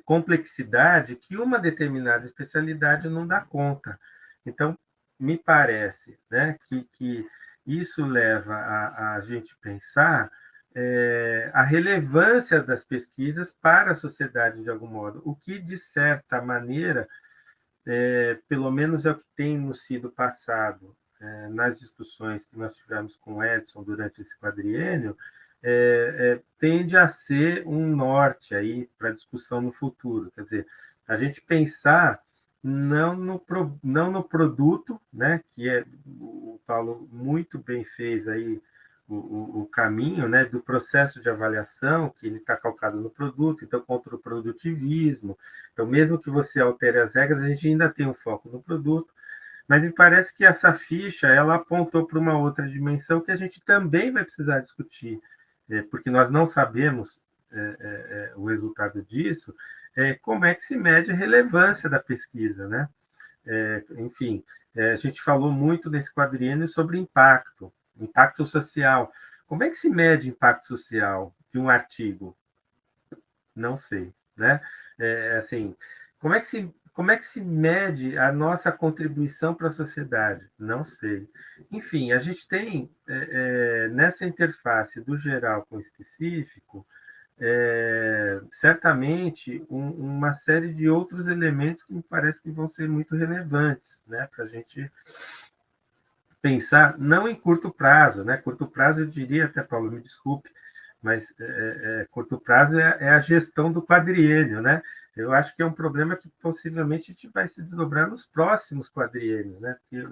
complexidade que uma determinada especialidade não dá conta. Então, me parece, né, que isso leva a gente pensar a relevância das pesquisas para a sociedade de algum modo, o que, de certa maneira, pelo menos é o que tem nos sido passado nas discussões que nós tivemos com o Edson durante esse quadriênio, tende a ser um norte aí para discussão no futuro. Quer dizer, a gente pensar não no produto, né, que o Paulo muito bem fez aí o caminho, né, do processo de avaliação, que ele está calcado no produto, então contra o produtivismo. Então, mesmo que você altere as regras, a gente ainda tem um foco no produto, mas me parece que essa ficha ela apontou para uma outra dimensão que a gente também vai precisar discutir, porque nós não sabemos o resultado disso, como é que se mede a relevância da pesquisa, né? Enfim, a gente falou muito nesse quadriênio sobre impacto social. Como é que se mede impacto social de um artigo? Não sei, né? Assim, como é que se mede a nossa contribuição para a sociedade? Não sei. Enfim, a gente tem nessa interface do geral com o específico, certamente uma série de outros elementos que me parece que vão ser muito relevantes, né, para a gente pensar, não em curto prazo, né? Curto prazo, eu diria até, Paulo, me desculpe, mas curto prazo é a gestão do quadriênio, né? Eu acho que é um problema que possivelmente a gente vai se desdobrar nos próximos quadriênios, né? Porque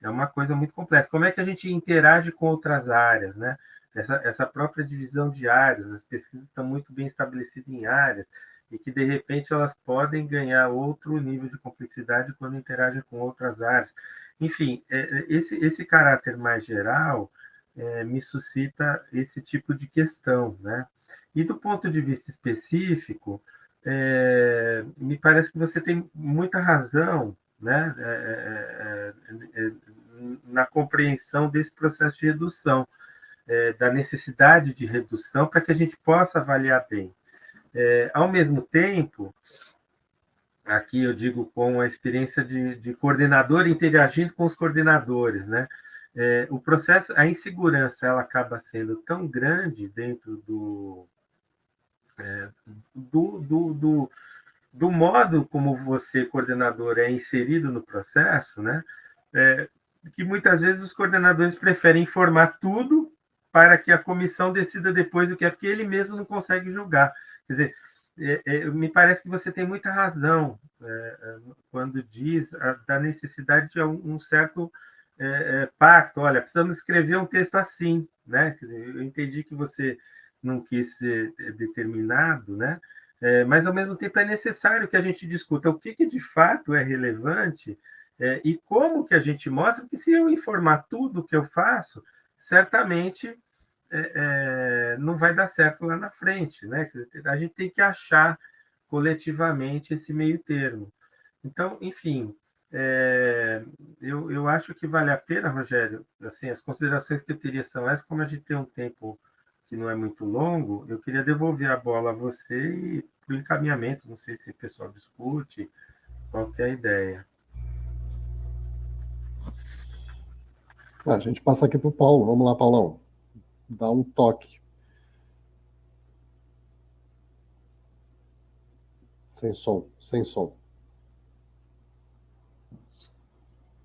é uma coisa muito complexa. Como é que a gente interage com outras áreas, né? Essa própria divisão de áreas, as pesquisas estão muito bem estabelecidas em áreas e que, de repente, elas podem ganhar outro nível de complexidade quando interagem com outras áreas. Enfim, esse caráter mais geral me suscita esse tipo de questão, né? E do ponto de vista específico, me parece que você tem muita razão, né? Na compreensão desse processo de redução, da necessidade de redução para que a gente possa avaliar bem. Ao mesmo tempo, aqui eu digo com a experiência de coordenador interagindo com os coordenadores, né? O processo, a insegurança, ela acaba sendo tão grande dentro do modo como você, coordenador, é inserido no processo, né? Que muitas vezes os coordenadores preferem informar tudo para que a comissão decida depois o que é, porque ele mesmo não consegue julgar. Quer dizer, me parece que você tem muita razão quando diz da necessidade de um certo pacto. Olha, precisamos escrever um texto assim, né? Quer dizer, eu entendi que você não quis ser determinado, né? Mas, ao mesmo tempo, é necessário que a gente discuta o que de fato é relevante E como que a gente mostra? Porque se eu informar tudo que eu faço, certamente não vai dar certo lá na frente, né? A gente tem que achar coletivamente esse meio termo. Então, enfim, eu acho que vale a pena, Rogério, assim, as considerações que eu teria são essas, como a gente tem um tempo que não é muito longo, eu queria devolver a bola a você e para o encaminhamento, não sei se o pessoal discute, qual que é a ideia. A gente passa aqui para o Paulo. Vamos lá, Paulão. Dá um toque. Sem som, sem som.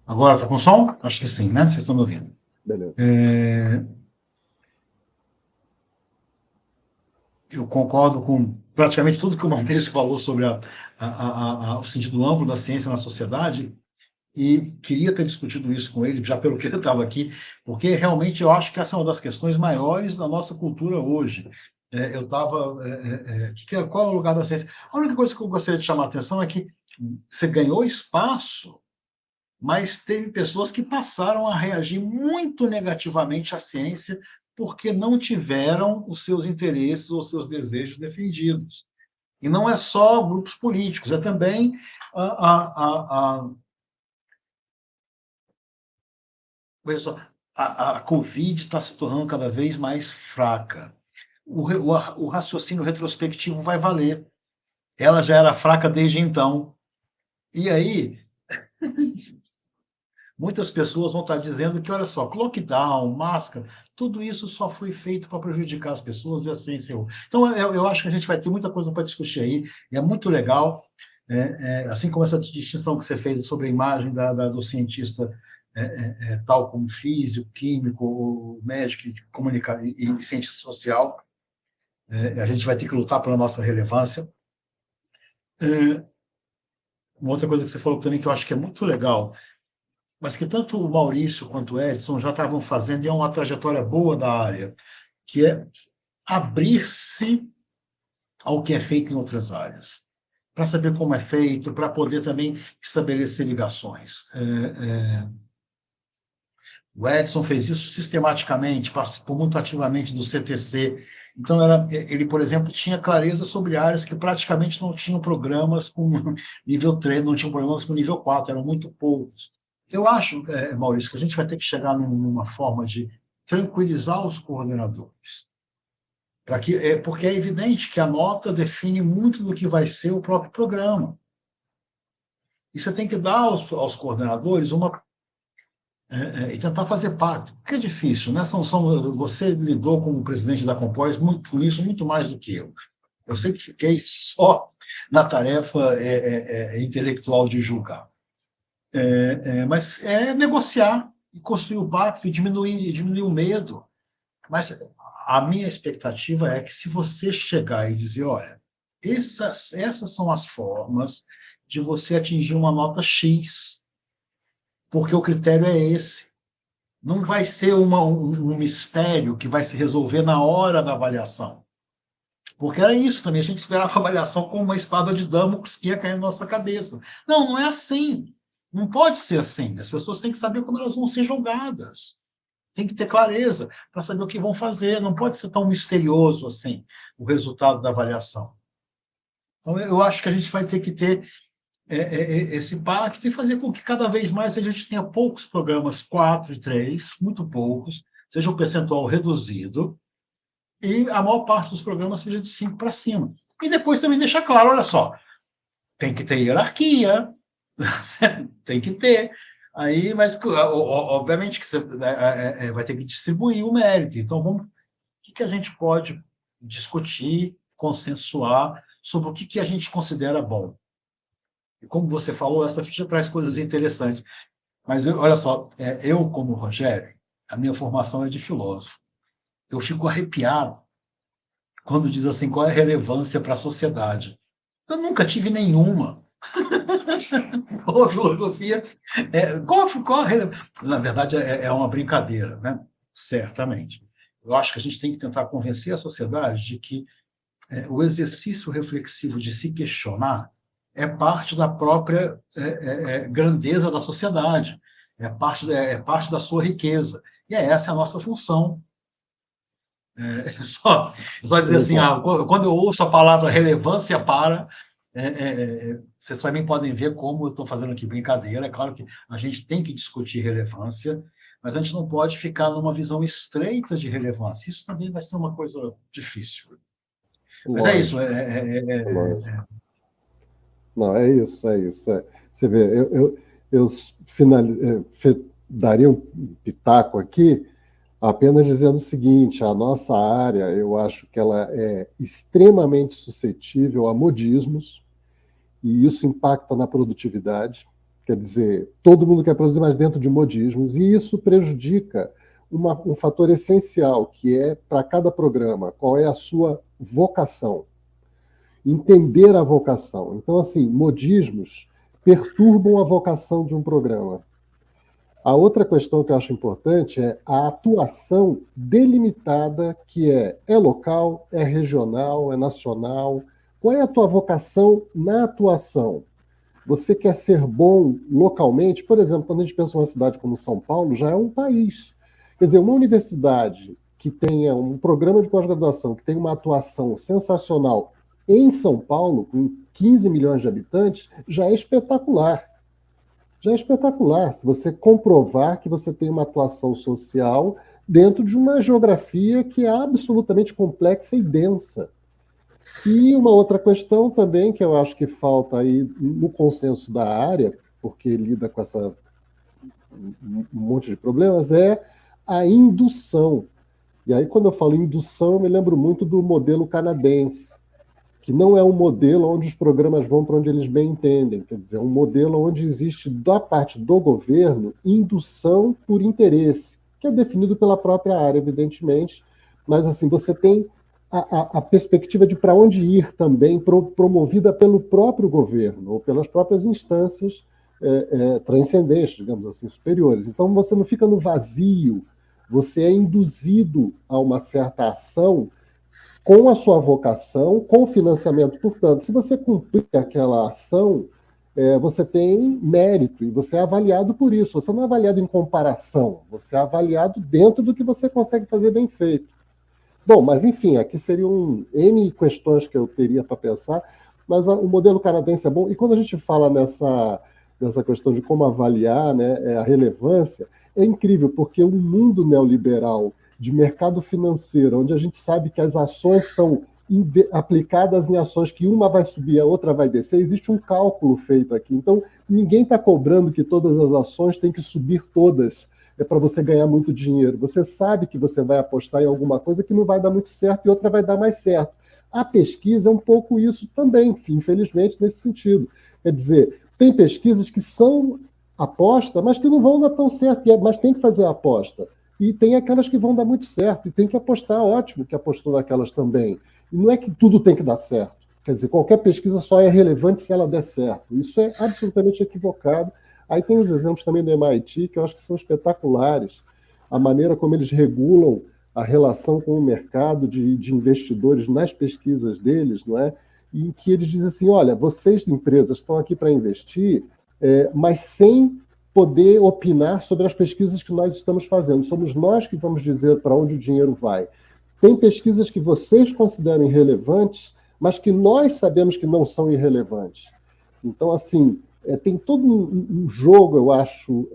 Agora está com som? Acho que sim, né? Vocês estão me ouvindo. Beleza. Eu concordo com praticamente tudo que o Maurício falou sobre o sentido amplo da ciência na sociedade, e queria ter discutido isso com ele, já pelo que ele estava aqui, porque realmente eu acho que essa é uma das questões maiores da nossa cultura hoje. Eu estava... qual é o lugar da ciência? A única coisa que eu gostaria de chamar a atenção é que você ganhou espaço, mas teve pessoas que passaram a reagir muito negativamente à ciência porque não tiveram os seus interesses ou seus desejos defendidos. E não é só grupos políticos, é também veja só, a Covid está se tornando cada vez mais fraca. O raciocínio retrospectivo vai valer. Ela já era fraca desde então. E aí, muitas pessoas vão estar dizendo que, olha só, lockdown, máscara, tudo isso só foi feito para prejudicar as pessoas e a ciência. Então, eu acho que a gente vai ter muita coisa para discutir aí, e é muito legal, assim como essa distinção que você fez sobre a imagem do cientista, tal como físico, químico, médico, e cientista social, a gente vai ter que lutar pela nossa relevância. Uma outra coisa que você falou também que eu acho que é muito legal, mas que tanto o Maurício quanto o Edson já estavam fazendo, e é uma trajetória boa da área, que é abrir-se ao que é feito em outras áreas, para saber como é feito, para poder também estabelecer ligações. O Edson fez isso sistematicamente, participou muito ativamente do CTC. Então, ele, por exemplo, tinha clareza sobre áreas que praticamente não tinham programas com nível 3, não tinham programas com nível 4, eram muito poucos. Eu acho, Maurício, que a gente vai ter que chegar numa forma de tranquilizar os coordenadores. Porque é evidente que a nota define muito do que vai ser o próprio programa. E você tem que dar aos coordenadores e tentar fazer parte, porque é difícil, né? Você lidou como presidente da Compós com isso muito mais do que eu. Eu sempre fiquei só na tarefa intelectual de julgar. Mas é negociar e construir o pacto e diminuir o medo. Mas a minha expectativa é que se você chegar e dizer, olha, essas são as formas de você atingir uma nota X, porque o critério é esse. Não vai ser um mistério que vai se resolver na hora da avaliação. Porque era isso também, a gente esperava a avaliação com uma espada de Damocles que ia cair na nossa cabeça. Não, não é assim. Não pode ser assim. As pessoas têm que saber como elas vão ser julgadas. Tem que ter clareza para saber o que vão fazer. Não pode ser tão misterioso assim o resultado da avaliação. Então, eu acho que a gente vai ter que ter esse pacto e fazer com que cada vez mais a gente tenha poucos programas 4 e 3, muito poucos, seja um percentual reduzido, e a maior parte dos programas seja de 5 para cima. E depois também deixar claro, olha só, tem que ter hierarquia, tem que ter. Aí, mas, obviamente, que você vai ter que distribuir o mérito. Então, o que a gente pode discutir, consensuar sobre o que a gente considera bom. E como você falou, essa ficha traz coisas interessantes. Mas, olha só, eu, como Rogério, a minha formação é de filósofo. Eu fico arrepiado quando diz assim, qual é a relevância para a sociedade. Eu nunca tive nenhuma. Qual a filosofia? Qual a relevância? Na verdade, é uma brincadeira, né? Certamente. Eu acho que a gente tem que tentar convencer a sociedade de que o exercício reflexivo de se questionar é parte da própria grandeza da sociedade, é parte da sua riqueza. E essa é a nossa função. Só dizer assim, quando eu ouço a palavra relevância vocês também podem ver como eu estou fazendo aqui brincadeira. É claro que a gente tem que discutir relevância, mas a gente não pode ficar numa visão estreita de relevância. Isso também vai ser uma coisa difícil. Mas é isso. Não, é isso. Você vê, eu daria um pitaco aqui, apenas dizendo o seguinte: a nossa área, eu acho que ela é extremamente suscetível a modismos, e isso impacta na produtividade. Quer dizer, todo mundo quer produzir mais dentro de modismos, e isso prejudica um fator essencial, que é, para cada programa, qual é a sua vocação. Entender a vocação. Então, assim, modismos perturbam a vocação de um programa. A outra questão que eu acho importante é a atuação delimitada, que é local, é regional, é nacional. Qual é a tua vocação na atuação? Você quer ser bom localmente? Por exemplo, quando a gente pensa em uma cidade como São Paulo, já é um país. Quer dizer, uma universidade que tenha um programa de pós-graduação, que tenha uma atuação sensacional em São Paulo, com 15 milhões de habitantes, já é espetacular. Já é espetacular se você comprovar que você tem uma atuação social dentro de uma geografia que é absolutamente complexa e densa. E uma outra questão também que eu acho que falta aí no consenso da área, porque lida com um monte de problemas, é a indução. E aí, quando eu falo indução, eu me lembro muito do modelo canadense, que não é um modelo onde os programas vão para onde eles bem entendem, quer dizer, é um modelo onde existe, da parte do governo, indução por interesse, que é definido pela própria área, evidentemente, mas assim, você tem a perspectiva de para onde ir também, promovida pelo próprio governo, ou pelas próprias instâncias transcendentes, digamos assim, superiores. Então, você não fica no vazio, você é induzido a uma certa ação com a sua vocação, com o financiamento. Portanto, se você cumprir aquela ação, você tem mérito e você é avaliado por isso. Você não é avaliado em comparação, você é avaliado dentro do que você consegue fazer bem feito. Bom, mas enfim, aqui seriam N questões que eu teria para pensar, mas o modelo canadense é bom. E quando a gente fala nessa questão de como avaliar, né, a relevância, é incrível, porque o mundo neoliberal de mercado financeiro, onde a gente sabe que as ações são aplicadas em ações que uma vai subir, a outra vai descer, existe um cálculo feito aqui. Então, ninguém está cobrando que todas as ações têm que subir todas, para você ganhar muito dinheiro. Você sabe que você vai apostar em alguma coisa que não vai dar muito certo e outra vai dar mais certo. A pesquisa é um pouco isso também, infelizmente, nesse sentido. Quer dizer, tem pesquisas que são aposta, mas que não vão dar tão certo, mas tem que fazer a aposta. E tem aquelas que vão dar muito certo, e tem que apostar, ótimo que apostou naquelas também. E não é que tudo tem que dar certo. Quer dizer, qualquer pesquisa só é relevante se ela der certo. Isso é absolutamente equivocado. Aí tem os exemplos também do MIT, que eu acho que são espetaculares. A maneira como eles regulam a relação com o mercado de investidores nas pesquisas deles, não é? E que eles dizem assim, olha, vocês, empresas, estão aqui para investir, mas sem poder opinar sobre as pesquisas que nós estamos fazendo. Somos nós que vamos dizer para onde o dinheiro vai. Tem pesquisas que vocês consideram irrelevantes, mas que nós sabemos que não são irrelevantes. Então, assim, tem todo um jogo, eu acho,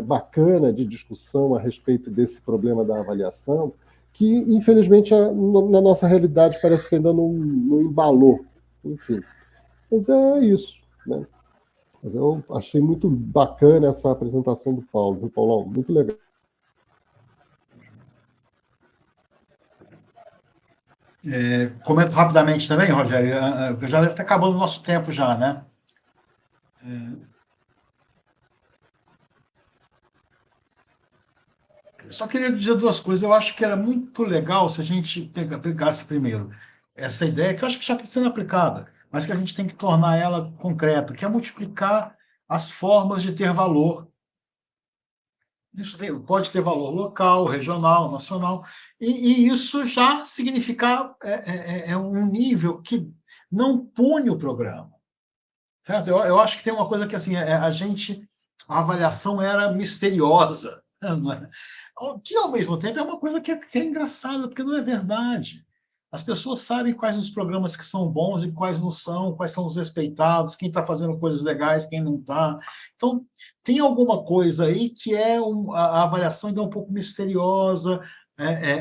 bacana de discussão a respeito desse problema da avaliação, que, infelizmente, na nossa realidade parece que ainda não embalou. Enfim, mas é isso, né? Mas eu achei muito bacana essa apresentação do Paulo, viu, Paulão? Muito legal. Comento rapidamente também, Rogério, já deve estar acabando o nosso tempo já, né? Só queria dizer duas coisas. Eu acho que era muito legal se a gente pegasse primeiro essa ideia, que eu acho que já está sendo aplicada, mas que a gente tem que tornar ela concreta, que é multiplicar as formas de ter valor. Isso pode ter valor local, regional, nacional, e isso já significa um nível que não pune o programa. Certo? Eu acho que tem uma coisa que assim, a avaliação era misteriosa, não é? Que ao mesmo tempo é uma coisa que é engraçada, porque não é verdade. As pessoas sabem quais os programas que são bons e quais não são, quais são os respeitados, quem está fazendo coisas legais, quem não está. Então, tem alguma coisa aí que a avaliação ainda é um pouco misteriosa,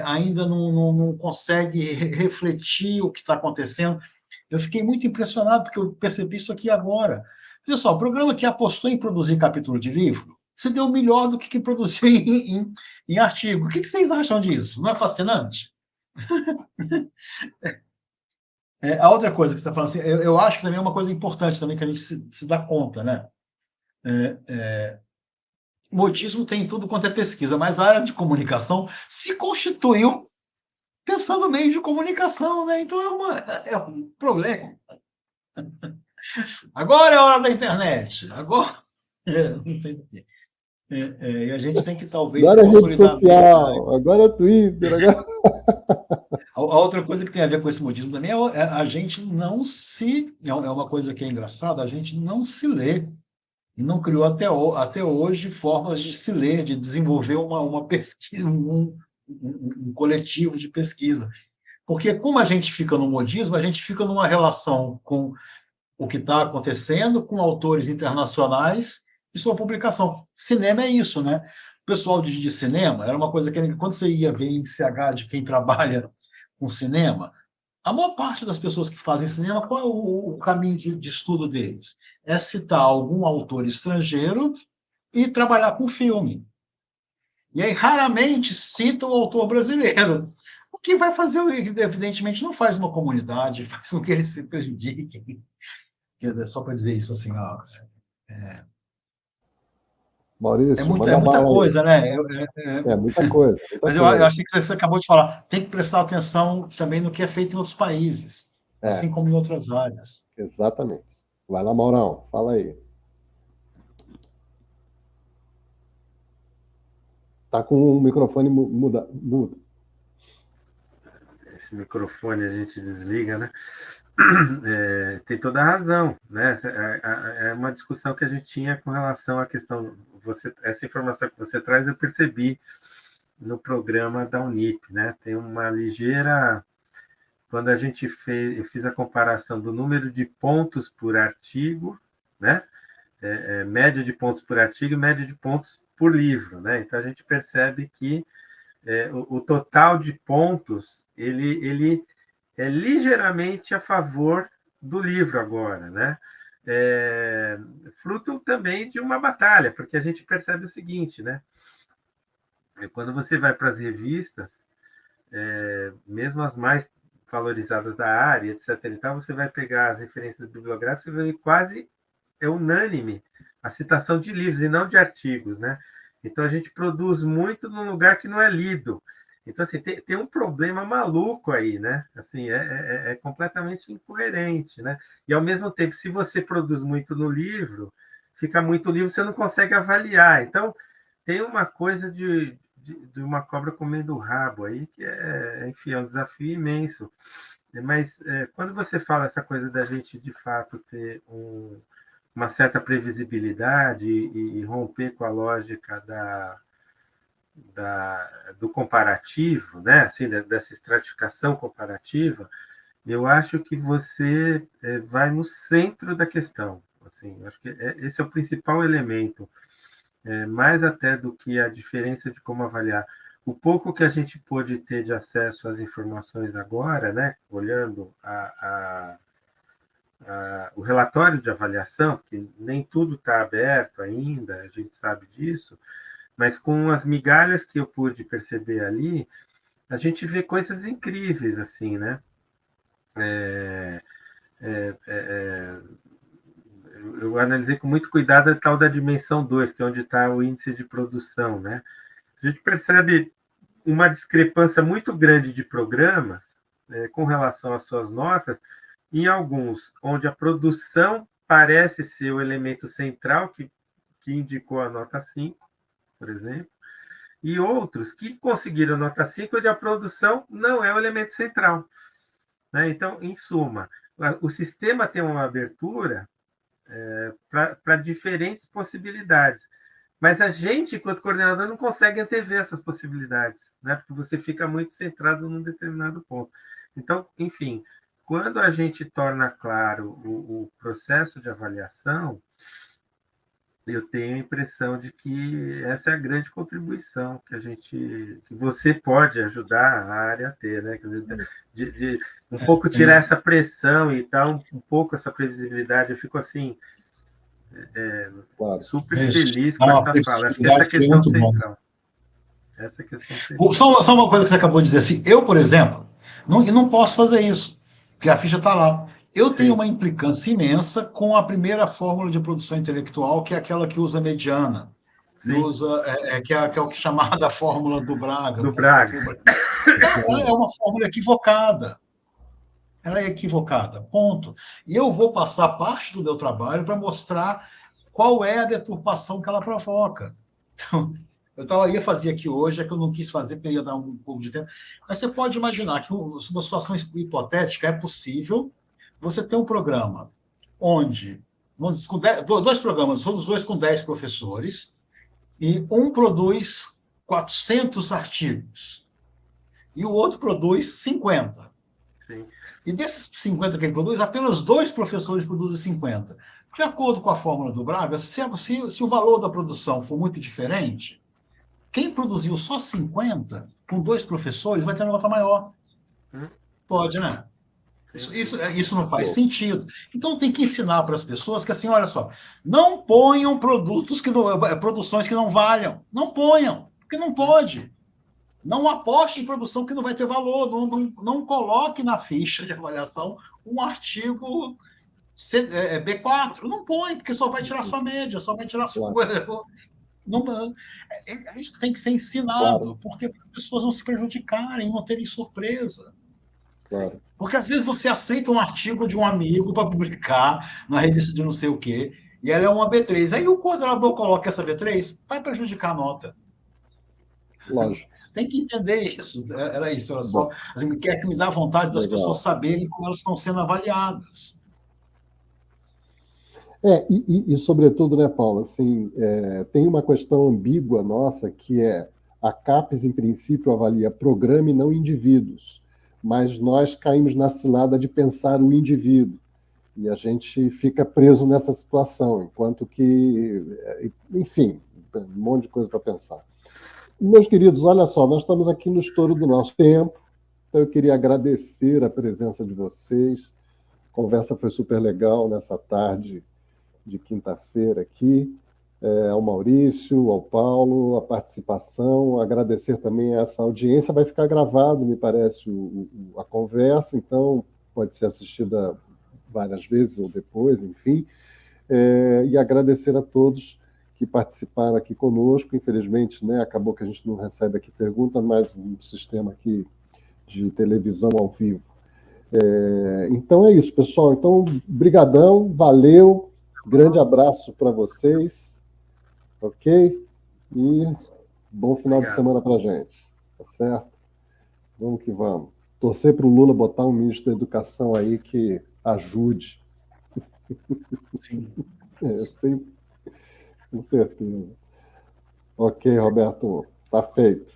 ainda não consegue refletir o que está acontecendo. Eu fiquei muito impressionado, porque eu percebi isso aqui agora. Olha só, o programa que apostou em produzir capítulo de livro se deu melhor do que quem produziu em artigo. O que vocês acham disso? Não é fascinante? A outra coisa que você está falando, assim, eu acho que também é uma coisa importante também que a gente se dá conta, né? O modismo tem tudo quanto é pesquisa, mas a área de comunicação se constituiu pensando meio de comunicação, né? Então é um problema. Agora é a hora da internet. Agora. Não tem porquê. E a gente tem que talvez se Agora é rede consolidar mesmo, né? social, agora é Twitter, agora... A outra coisa que tem a ver com esse modismo também é a gente não se. É uma coisa que é engraçada, a gente não se lê. E não criou até hoje formas de se ler, de desenvolver uma pesquisa, um coletivo de pesquisa. Porque, como a gente fica no modismo, a gente fica numa relação com o que está acontecendo, com autores internacionais e sua publicação. Cinema é isso, né? O pessoal de cinema era uma coisa que, quando você ia ver em CH de quem trabalha com cinema, a maior parte das pessoas que fazem cinema, qual é o caminho de estudo deles? É citar algum autor estrangeiro e trabalhar com filme. E aí, raramente cita o autor brasileiro. O que vai fazer, evidentemente, não faz uma comunidade, faz com que eles se prejudiquem. Só para dizer isso, assim, ó, Maurício, é manda muita bala aí. coisa, né? É muita coisa, muita Mas eu coisa. achei que você acabou de falar. Tem que prestar atenção também no que é feito em outros países, É, assim como em outras áreas. exatamente. Vai lá, Maurão, fala aí. Tá com o microfone mudo. Esse microfone a gente desliga, né? Tem toda a razão, né? É uma discussão que a gente tinha com relação à questão. Essa informação que você traz, eu percebi no programa da Unip, né? Tem uma ligeira. Quando a gente fez, eu fiz a comparação do número de pontos por artigo, né? Média de pontos por artigo e média de pontos por livro, né? Então a gente percebe que o total de pontos ele é ligeiramente a favor do livro agora, né? Fruto também de uma batalha, porque a gente percebe o seguinte, né? Quando você vai para as revistas, mesmo as mais valorizadas da área, etc. E tal, você vai pegar as referências bibliográficas e quase é unânime a citação de livros e não de artigos, né? Então a gente produz muito num lugar que não é lido. Então assim tem um problema maluco aí, né? Assim é completamente incoerente, né? E ao mesmo tempo, se você produz muito no livro, fica muito livro, você não consegue avaliar. Então tem uma coisa de uma cobra comendo o rabo aí que enfim, é um desafio imenso. Mas quando você fala essa coisa da gente de fato ter uma certa previsibilidade e romper com a lógica do comparativo, né? Assim, dessa estratificação comparativa, eu acho que você vai no centro da questão. Assim, acho que esse é o principal elemento, mais até do que a diferença de como avaliar. O pouco que a gente pôde ter de acesso às informações agora, né? Olhando o relatório de avaliação, porque nem tudo está aberto ainda, a gente sabe disso, mas com as migalhas que eu pude perceber ali, a gente vê coisas incríveis, assim, né? Eu analisei com muito cuidado a tal da dimensão 2, que é onde está o índice de produção, né? A gente percebe uma discrepância muito grande de programas com relação às suas notas, em alguns onde a produção parece ser o elemento central que indicou a nota 5, por exemplo, e outros que conseguiram nota 5 onde a produção não é o elemento central, né? Então, em suma, o sistema tem uma abertura para diferentes possibilidades. Mas a gente, enquanto coordenador, não consegue antever essas possibilidades, né? Porque você fica muito centrado num determinado ponto. Então, enfim, quando a gente torna claro o processo de avaliação, eu tenho a impressão de que essa é a grande contribuição que você pode ajudar a área a ter, né? Quer dizer, de um pouco tirar essa pressão e dar um pouco essa previsibilidade. Eu fico assim, Claro. super feliz com Não, essa fala. Acho que essa é a questão central. Essa é a questão central. Só uma coisa que você acabou de dizer assim, eu, por exemplo, não posso fazer isso, porque a ficha está lá. Eu tenho uma implicância imensa com a primeira fórmula de produção intelectual, que é aquela que usa mediana, que é o que é chamada a fórmula do Braga. Do Braga. Ela é uma fórmula equivocada. Ela é equivocada, ponto. E eu vou passar parte do meu trabalho para mostrar qual é a deturpação que ela provoca. Então, ia fazer aqui hoje, é que eu não quis fazer, porque ia dar um pouco de tempo. Mas você pode imaginar que uma situação hipotética é possível você ter um programa onde, com dois programas, os dois com 10 professores, e um produz 400 artigos, e o outro produz 50. Sim. E desses 50 que ele produz, apenas 2 professores produzem 50. De acordo com a fórmula do Braga, se o valor da produção for muito diferente, quem produziu só 50, com 2 professores, vai ter uma nota maior. Pode, né? Isso não faz sentido. Então tem que ensinar para as pessoas que, assim, olha só, não ponham produções que não valham. Não ponham, porque não pode. Não aposte em produção que não vai ter valor. Não coloque na ficha de avaliação um artigo B4. Não põe, porque só vai tirar sua média, só vai tirar sua... Não, isso que tem que ser ensinado, porque as pessoas não se prejudicarem, não terem surpresa. Claro. Porque às vezes você aceita um artigo de um amigo para publicar na revista de não sei o quê, e ela é uma B3. Aí o coordenador coloca essa B3, vai prejudicar a nota. Lógico. Tem que entender isso. Era isso, era só. Assim, que me dá vontade das pessoas saberem como elas estão sendo avaliadas. E sobretudo, né, Paulo, assim, tem uma questão ambígua nossa, que é a CAPES, em princípio, avalia programa e não indivíduos, mas nós caímos na cilada de pensar o indivíduo, e a gente fica preso nessa situação, enquanto que, enfim, um monte de coisa para pensar. Meus queridos, olha só, nós estamos aqui no estouro do nosso tempo, então eu queria agradecer a presença de vocês, a conversa foi super legal nessa tarde de quinta-feira aqui, ao Maurício, ao Paulo, a participação, agradecer também a essa audiência, vai ficar gravado, me parece, a conversa, então pode ser assistida várias vezes ou depois, enfim, e agradecer a todos que participaram aqui conosco, infelizmente, né, acabou que a gente não recebe aqui pergunta, mas um sistema aqui de televisão ao vivo. Então é isso, pessoal, então, brigadão, valeu, grande abraço para vocês, ok? E bom final de semana para a gente, tá certo? Vamos que vamos. Torcer para o Lula botar um ministro da Educação aí que ajude. Sim. Sempre, com certeza. Ok, Roberto, tá feito.